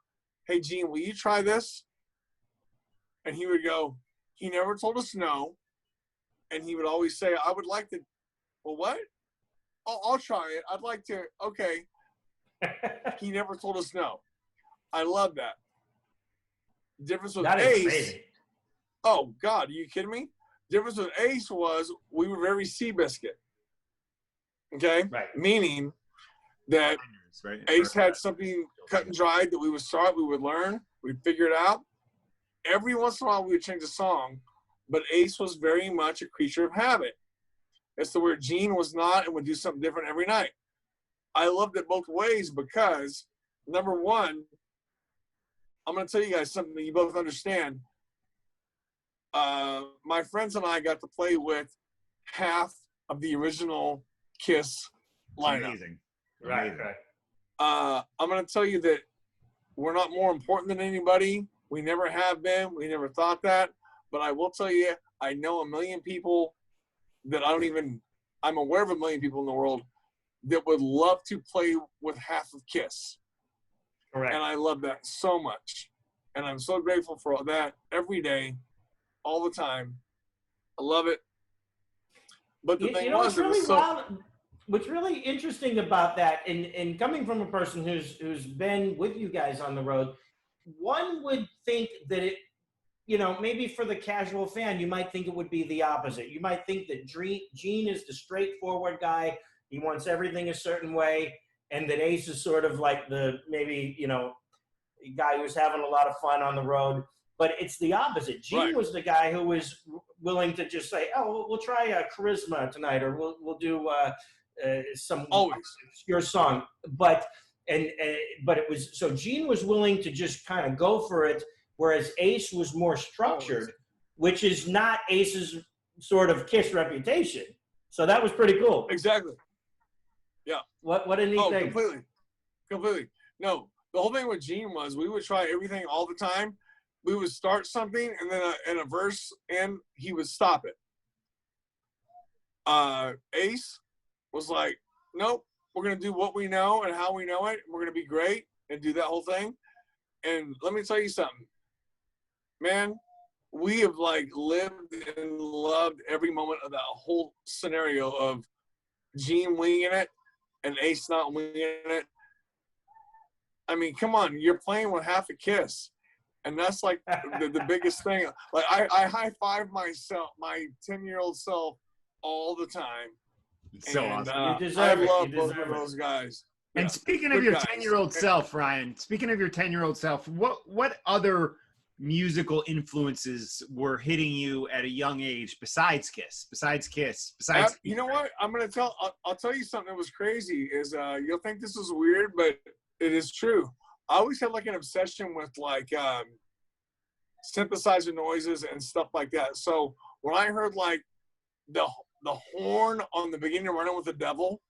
hey, Gene, will you try this? And he would go, he never told us no. And he would always say, I would like to, well, what? I'll try it. I'd like to, okay. He never told us no. I love that. The difference with Ace. Crazy. Oh, God, are you kidding me? The difference with Ace was we were very Seabiscuit. Okay? Right. Meaning that Ace had something cut and dried that we would start, we would learn, we'd figure it out. Every once in a while, we would change the song, but Ace was very much a creature of habit. As to where Gene was not and would do something different every night. I loved it both ways because, number one, I'm going to tell you guys something that you both understand. My friends and I got to play with half of the original Kiss lineup. Amazing. Right. I'm going to tell you that we're not more important than anybody. We never have been. We never thought that. But I will tell you, I know a million people that I'm aware of a million people in the world that would love to play with half of Kiss. Correct. And I love that so much. And I'm so grateful for all that every day, all the time. I love it. But the thing was, it was so... What's really interesting about that, and coming from a person who's been with you guys on the road, one would think that it, you know, maybe for the casual fan, you might think it would be the opposite. You might think that Gene is the straightforward guy. He wants everything a certain way, and that Ace is sort of like the, maybe, you know, guy who was having a lot of fun on the road. But it's the opposite. Gene was the guy who was willing to just say, "Oh, we'll try charisma tonight, or we'll do some obscure song." But it was so Gene was willing to just kind of go for it, whereas Ace was more structured, which is not Ace's sort of Kiss reputation. So that was pretty cool. Exactly. Yeah. What a neat thing. Completely. No, the whole thing with Gene was we would try everything all the time. We would start something, and then in a verse, and he would stop it. Ace was like, nope, we're going to do what we know and how we know it. We're going to be great and do that whole thing. And let me tell you something, man, we have like lived and loved every moment of that whole scenario of Gene winging it and Ace not winging it. I mean, come on, you're playing with half a Kiss. And that's like the biggest thing. Like I high-five myself, my 10-year-old self all the time. So and, awesome. You deserve I it. love You both deserve of those guys. And Yeah. speaking Good of your guys. 10-year-old self, Ryan, speaking of your 10-year-old self, what other musical influences were hitting you at a young age besides Kiss? You know what? I'll tell you something that was crazy is you'll think this is weird, but it is true. I always had like an obsession with like synthesizer noises and stuff like that. So when I heard like the horn on the beginning of Running with the Devil,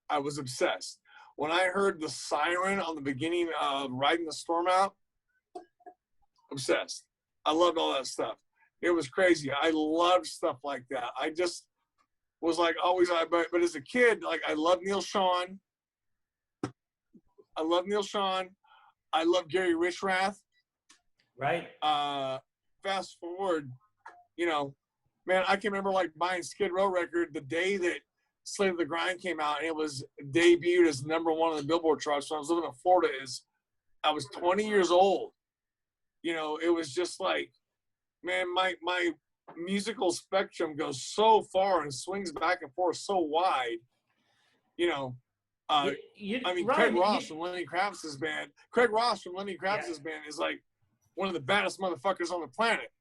I was obsessed. When I heard the siren on the beginning of Riding the Storm Out, obsessed. I loved all that stuff. It was crazy. I loved stuff like that. I just was like always, but as a kid, like I loved Neil Sean. I love Gary Richrath. Right. Fast forward, you know, man, I can remember like buying Skid Row record the day that Slave of the Grind came out, and it was debuted as #1 on the Billboard charts. When I was living in Florida, I was 20 years old. You know, it was just like, man, my musical spectrum goes so far and swings back and forth so wide. You know, I mean, Craig Ross from Lenny Kravitz's band. Craig Ross from Lenny Kravitz's band is like one of the baddest motherfuckers on the planet.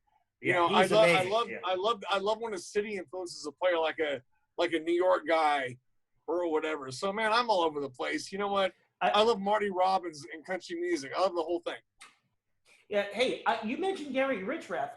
You know, I love when a city influences a player like a New York guy or whatever. So man, I'm all over the place. You know what? I love Marty Robbins and country music. I love the whole thing. Yeah. Hey, you mentioned Gary Richrath.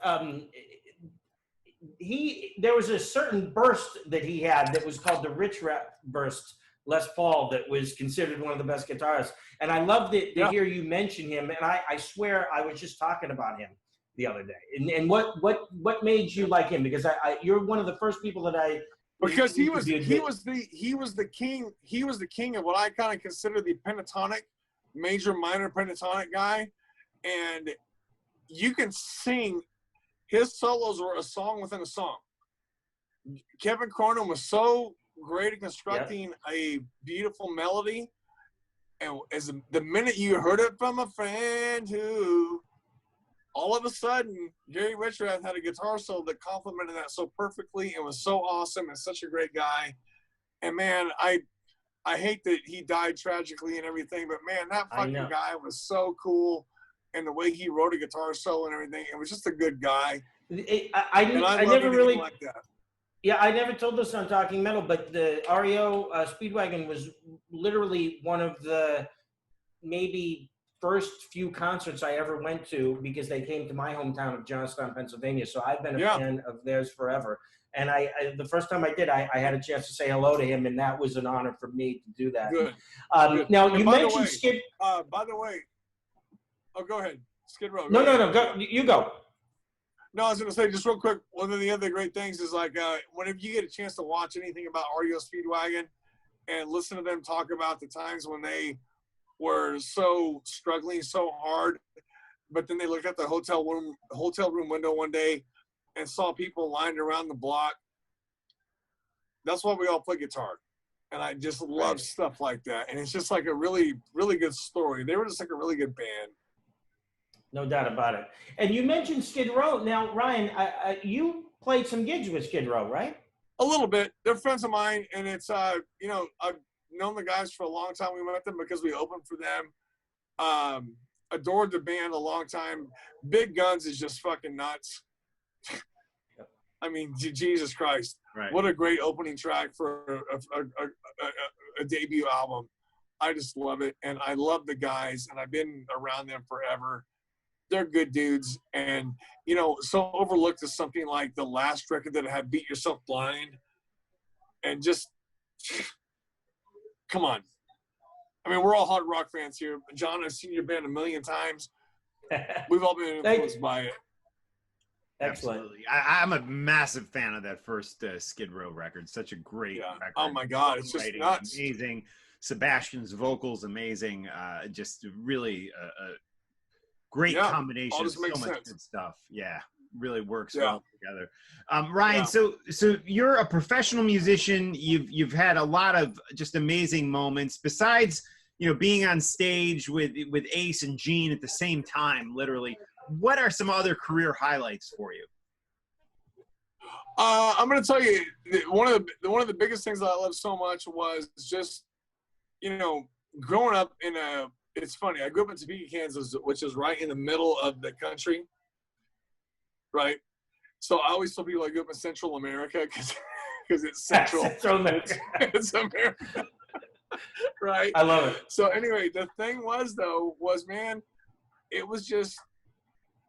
There was a certain burst that he had that was called the Richrath burst, Les Paul, that was considered one of the best guitarists. And I loved it to hear you mention him. And I swear I was just talking about him the other day. And what made you like him? Because you're one of the first people that because he was the king of what I kind of consider the pentatonic, major minor pentatonic guy. And you can sing. His solos were a song within a song. Kevin Cronin was so great at constructing a beautiful melody. And the minute you heard it from a friend who, all of a sudden, Gary Richrath had a guitar solo that complemented that so perfectly and was so awesome and such a great guy. And man, I hate that he died tragically and everything, but man, that fucking guy was so cool. And the way he wrote a guitar solo and everything, it was just a good guy. I never really like that. Yeah, I never told this on Talking Metal, but the Reo Speedwagon was literally one of the maybe first few concerts I ever went to because they came to my hometown of Johnstown, Pennsylvania. So I've been a fan of theirs forever. And the first time I did, I had a chance to say hello to him, and that was an honor for me to do that. Good. Now, you mentioned Skid. By the way, go ahead. Skid Row. No. Go, you go. No, I was going to say just real quick, one of the other great things is like whenever you get a chance to watch anything about Reo Speedwagon and listen to them talk about the times when they were so struggling so hard, but then they looked at the hotel room window one day and saw people lined around the block. That's why we all play guitar. And I just love stuff like that. And it's just like a really, really good story. They were just like a really good band. No doubt about it. And you mentioned Skid Row. Now, Ryan, you played some gigs with Skid Row, right? A little bit. They're friends of mine, and it's I've known the guys for a long time. We met them because we opened for them Adored the band a long time. Big Guns is just fucking nuts. I mean, Jesus Christ. Right. What a great opening track for a debut album. I just love it. And I love the guys, and I've been around them forever. They're good dudes. And, you know, so overlooked is something like the last record that had Beat Yourself Blind. And just, come on. I mean, we're all hard rock fans here. John, I've seen your band a million times. We've all been influenced by it. Excellent. Absolutely. I'm a massive fan of that first Skid Row record. Such a great record. Oh my God, it's just nuts. Amazing. Sebastian's vocals amazing. Just really a great combination of so much good stuff. Yeah, really works well together. Ryan, so you're a professional musician. You've had a lot of just amazing moments. Besides, you know, being on stage with Ace and Gene at the same time, literally. What are some other career highlights for you? I'm going to tell you, one of the biggest things that I love so much was just, you know, growing up in it's funny, I grew up in Topeka, Kansas, which is right in the middle of the country, right? So I always tell people I grew up in Central America because it's Central. Central America. It's America, right? I love it. So anyway, the thing was, man, it was just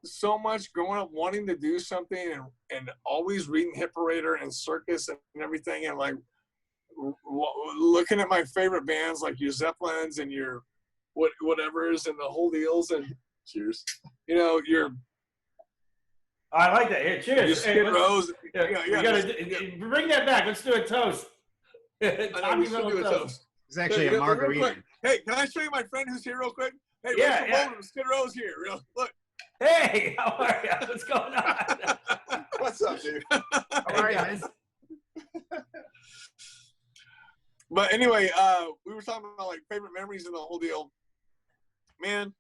so much growing up wanting to do something and always reading Hit Parader and Circus and everything, and like looking at my favorite bands like your Zeppelins and your whatevers and the whole deals and cheers. You know, I like that. Here, cheers. Your Skid Rows. You gotta bring that back. Let's do a toast. Toast. It's actually a margarita. Hey, can I show you my friend who's here real quick? Hey, Skid Row's here. Look. Hey, how are you? What's going on? What's up, dude? How are you, man? But anyway, we were talking about like favorite memories and the whole deal. Man,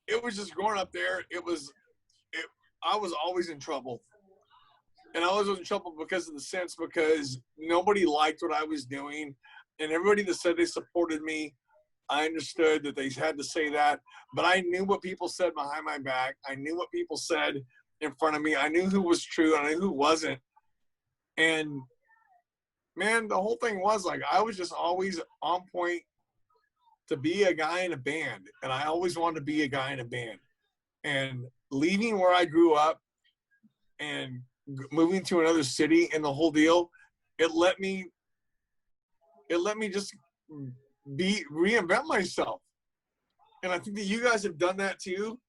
it was just growing up there. I was always in trouble. And I always was in trouble because nobody liked what I was doing. And everybody that said they supported me, I understood that they had to say that, but I knew what people said behind my back. I knew what people said in front of me. I knew who was true and I knew who wasn't. And man, the whole thing was like, I was just always on point to be a guy in a band. And I always wanted to be a guy in a band. And leaving where I grew up and moving to another city and the whole deal, it let me just reinvent myself. And I think that you guys have done that too.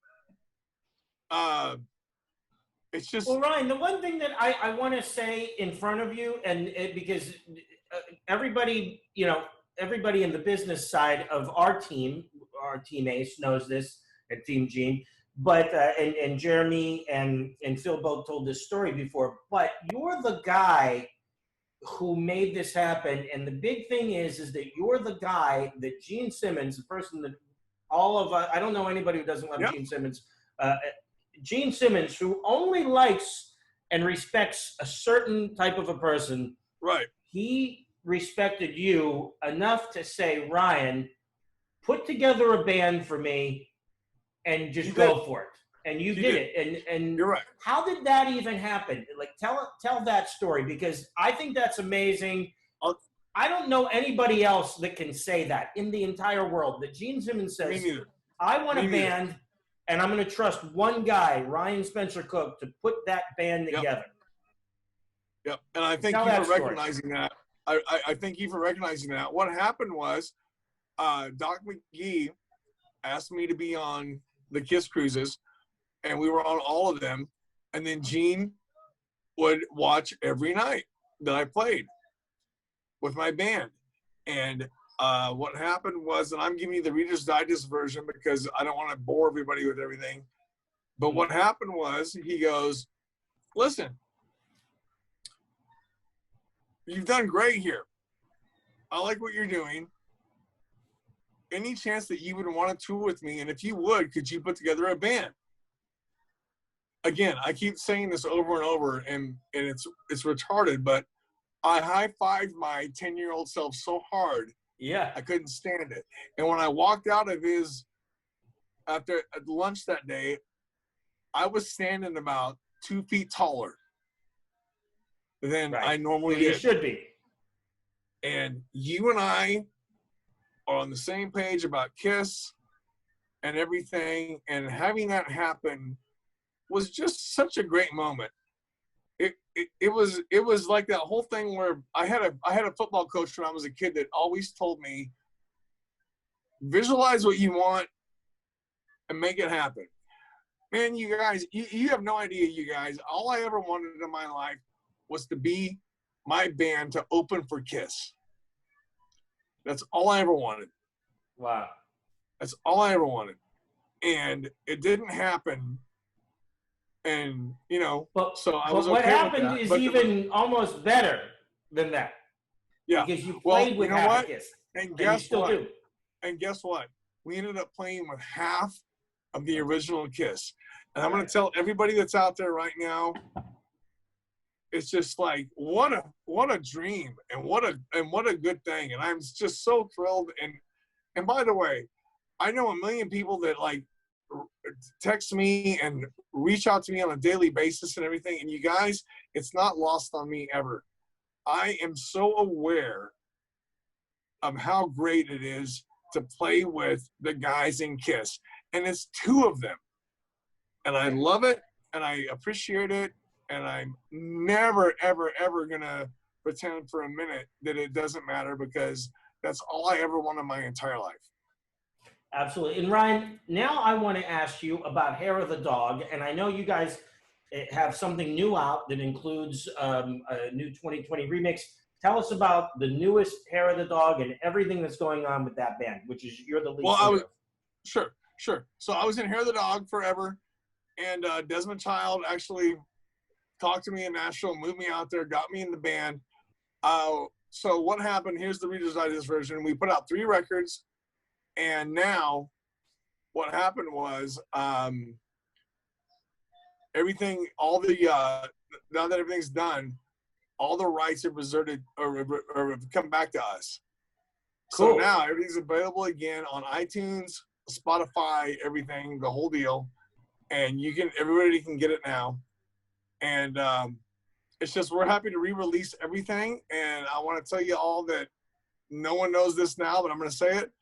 It's just, well, Ryan, the one thing that I want to say in front of you, because everybody in the business side of our team Ace knows this, and Team Gene, but and Jeremy and Phil both told this story before, but you're the guy who made this happen. And the big thing is that you're the guy that Gene Simmons, the person that all of us, I don't know anybody who doesn't love Gene Simmons. Gene Simmons, who only likes and respects a certain type of a person. Right. He respected you enough to say, Ryan, put together a band for me and just go for it. And you did it. And you're right. How did that even happen? Like, tell that story, because I think that's amazing. I don't know anybody else that can say that in the entire world, that Gene Simmons says, I want a band and I'm going to trust one guy, Ryan Spencer Cook, to put that band together. Yep. And I thank you for recognizing that. I thank you for recognizing that. What happened was Doc McGee asked me to be on the Kiss cruises, and we were on all of them. And then Gene would watch every night that I played with my band. And what happened was, and I'm giving you the Reader's Digest version because I don't want to bore everybody with everything. But what happened was, he goes, listen, you've done great here. I like what you're doing. Any chance that you would want to tour with me? And if you would, could you put together a band? Again, I keep saying this over and over, and it's retarded, but I high-fived my 10-year-old self so hard, I couldn't stand it. And when I walked out of his after at lunch that day, I was standing about 2 feet taller than I normally You did. should be. And you and I are on the same page about Kiss and everything, and having that happen was just such a great moment. It was like that whole thing where I had a football coach when I was a kid that always told me, visualize what you want and make it happen. Man, you guys, you have no idea, you guys. All I ever wanted in my life was to be my band to open for Kiss. That's all I ever wanted. Wow. That's all I ever wanted. And it didn't happen. And, so I was okay what happened with that. is But even almost better than that. Yeah. Because you played with half a Kiss. And guess what? Do. And guess what? We ended up playing with half of the original Kiss. And I'm going to tell everybody that's out there right now, it's just like, what a dream, and what a good thing. And I'm just so thrilled. And by the way, I know a million people that like text me and reach out to me on a daily basis and everything. And you guys, it's not lost on me ever. I am so aware of how great it is to play with the guys in Kiss. And it's 2 of them. And I love it, and I appreciate it, and I'm never, ever, ever going to pretend for a minute that it doesn't matter, because that's all I ever wanted my entire life. Absolutely. And Ryan, now I want to ask you about Hair of the Dog. And I know you guys have something new out that includes a new 2020 remix. Tell us about the newest Hair of the Dog and everything that's going on with that band, which is you're the lead singer. Sure. So I was in Hair of the Dog forever. And Desmond Child actually talked to me in Nashville, moved me out there, got me in the band. So what happened, here's the Reader's Digest version. We put out 3 records. And now what happened was everything, now that everything's done, all the rights are reserted or have come back to us. Cool. So now everything's available again on iTunes, Spotify, everything, the whole deal. And everybody can get it now. And it's just, we're happy to re-release everything. And I want to tell you all that no one knows this now, but I'm going to say it.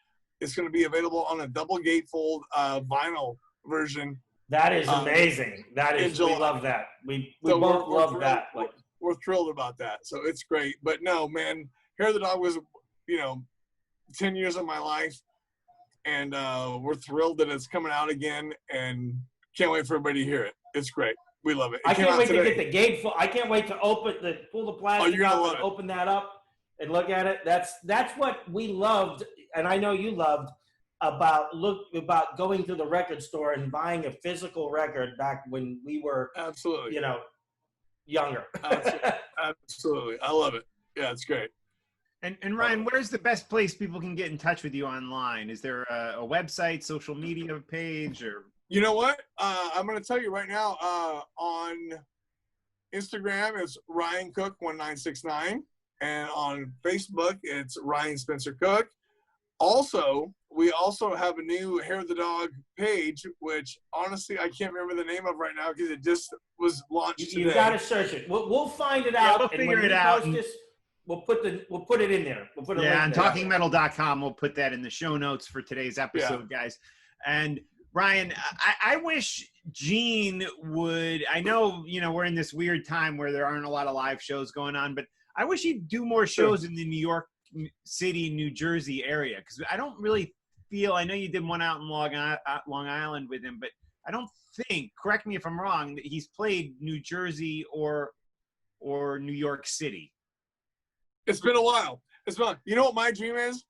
It's going to be available on a double gatefold vinyl version. That is amazing. We love that. We both love that. We're thrilled about that. So it's great. But no, man, Hair of the Dog was, 10 years of my life. And we're thrilled that it's coming out again. And can't wait for everybody to hear it. It's great. We love it. I can't wait to get the gatefold. I can't wait to pull the plastic out and open that up and look at it. That's what we loved. And I know you loved about going to the record store and buying a physical record back when we were absolutely, younger. Absolutely. I love it. Yeah, it's great. And Ryan, where's the best place people can get in touch with you online? Is there a website, social media page, or? You know what? I'm going to tell you right now, on Instagram, it's Ryan Cook 1969. And on Facebook, it's Ryan Spencer Cook. Also, we also have a new Hair of the Dog page, which honestly I can't remember the name of right now because it just was launched today. You got to search it. We'll find it out. We'll figure it out. We'll put it in there. We'll put it on talkingmetal.com. We'll put that in the show notes for today's episode, guys. And Ryan, I wish Gene would. I know we're in this weird time where there aren't a lot of live shows going on, but I wish he'd do more shows in the New York City, New Jersey area, because I don't really feel. I know you did one out in Long Island with him, but I don't think. Correct me if I'm wrong. That he's played New Jersey or New York City. It's been a while. You know what my dream is?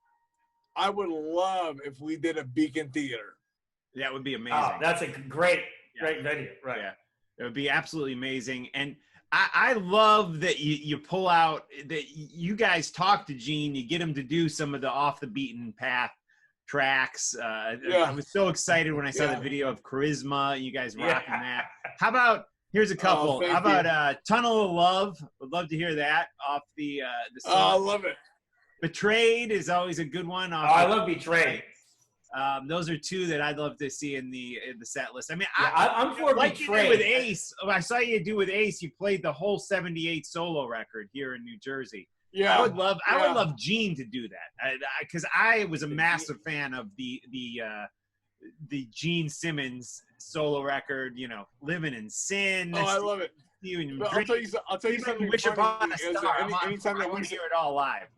I would love if we did a Beacon Theater. That would be amazing. Oh, that's a great venue. Right. Yeah. It would be absolutely amazing. And I love that you pull out, that you guys talk to Gene, you get him to do some of the off the beaten path tracks. I was so excited when I saw the video of Charisma, you guys rocking that. How about, here's a couple. How about Tunnel of Love? Would love to hear that off the song. Oh, I love it. Betrayed is always a good one. I love Betrayed. Those are two that I'd love to see in the set list. I mean, I'm for like you did Betrayed. with Ace. I saw you do with Ace. You played the whole '78 solo record here in New Jersey. Yeah, I would love Gene to do that because I was a massive fan of the Gene Simmons solo record. You know, Living in Sin. Oh, I love it. I'll tell you something Wish funny. Upon a Star. Anytime I that want we to hear it all live.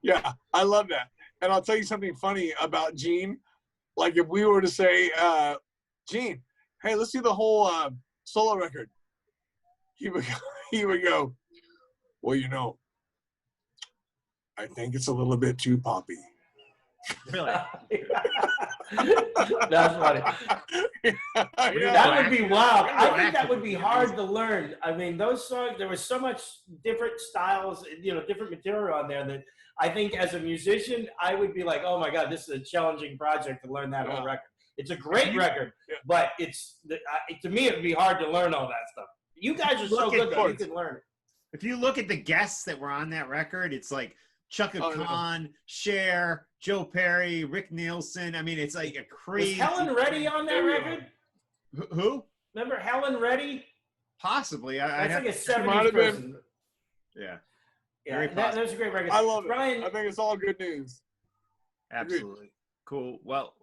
Yeah, I love that. And I'll tell you something funny about Gene. Like if we were to say, Gene, hey, let's do the whole solo record. He would go, well, you know, I think it's a little bit too poppy. Really? That's funny. That would be wild. I think that would be hard to learn. I mean, those songs, there was so much different styles, different material on there that I think as a musician, I would be like, oh my God, this is a challenging project to learn that whole record. It's a great record, but to me, it would be hard to learn all that stuff. You guys are so good that you can learn it. If you look at the guests that were on that record, it's like Chaka Khan, Cher, Joe Perry, Rick Nielsen. I mean, it's like a crazy. Was Helen Reddy on that record? Who? Remember Helen Reddy? Possibly. That's like a 70s person. Yeah. Yeah, that was a great record. I love it. Ryan, I think it's all good news. Absolutely. Cool. Well,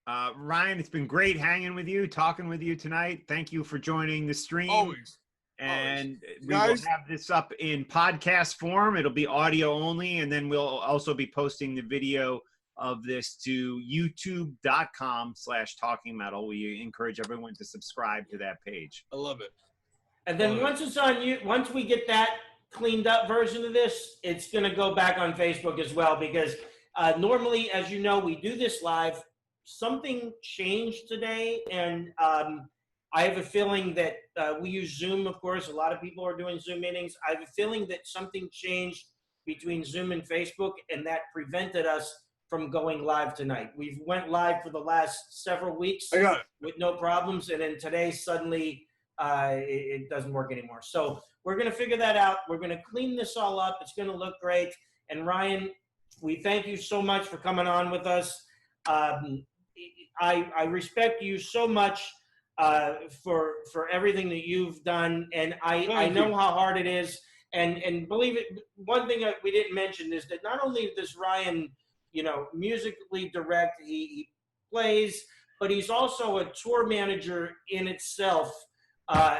Ryan, it's been great hanging with you, talking with you tonight. Thank you for joining the stream. Always. And we will have this up in podcast form. It'll be audio only, and then we'll also be posting the video of this to youtube.com/talkingmetal. We encourage everyone to subscribe to that page. I love it. And then once it's on you, once we get that cleaned up version of this, it's going to go back on Facebook as well, because normally, as you know, we do this live. Something changed today, and I have a feeling that we use Zoom, of course. A lot of people are doing Zoom meetings. I have a feeling that something changed between Zoom and Facebook, and that prevented us from going live tonight. We've went live for the last several weeks with no problems, and then today suddenly it doesn't work anymore. So we're going to figure that out. We're going to clean this all up. It's going to look great. And Ryan, we thank you so much for coming on with us. I respect you so much for everything that you've done, and I know how hard it is. And believe it, one thing that we didn't mention is that not only does Ryan, musically direct, he plays, but he's also a tour manager in itself.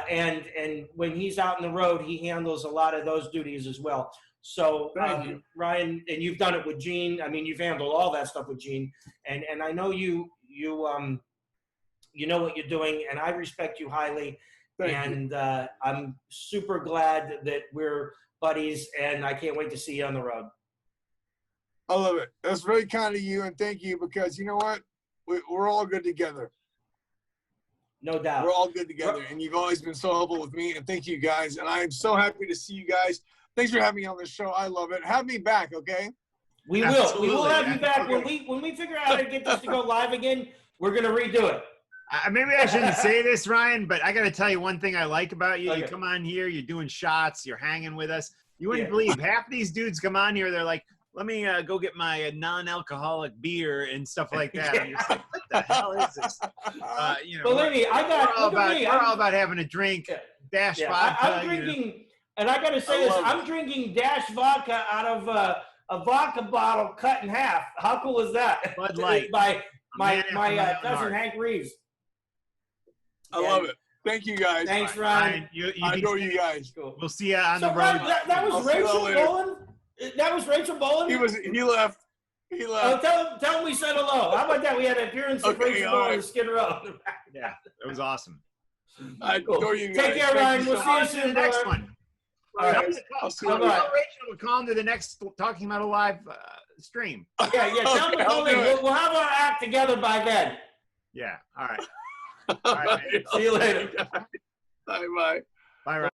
And when he's out on the road, he handles a lot of those duties as well. So Ryan, and you've done it with Gene. I mean, you've handled all that stuff with Gene, and I know you know what you're doing, and I respect you highly. Thank you. I'm super glad that we're buddies, and I can't wait to see you on the road. I love it. That's very kind of you, and thank you, because you know what? We're all good together. No doubt. We're all good together, and you've always been so helpful with me, and thank you guys. And I am so happy to see you guys. Thanks for having me on this show. I love it. Have me back, okay? We will. Absolutely. We will have you back. Okay. When we figure out how to get this to go live again, we're going to redo it. Maybe I shouldn't say this, Ryan, but I got to tell you one thing I like about you. Okay. You come on here, you're doing shots, you're hanging with us. You wouldn't believe half these dudes come on here, they're like, let me go get my non-alcoholic beer and stuff like that. I'm just like, what the hell is this? Believe me, we're all about having a drink, Dash vodka. I'm drinking, and I got to say this, I'm drinking Dash vodka out of a vodka bottle cut in half. How cool is that? Bud Light. By my cousin Hank Reeves. I love it. Thank you, guys. Thanks, Ryan. I adore you guys. Cool. We'll see you on the road. Ryan, that was Rachel Boland? That was Rachel Boland? He left. Oh, tell him we said hello. How about that? We had an appearance of Rachel Boland on Skid Row. Yeah, it was awesome. I adore you guys. Take care, Ryan. We'll see you soon. The next one. All right. Rachel would come to the next Talking About a Live stream. Yeah. Tell me, we'll have our act together by then. Yeah. All right. All right. See you later. Bye. Bye, Ryan.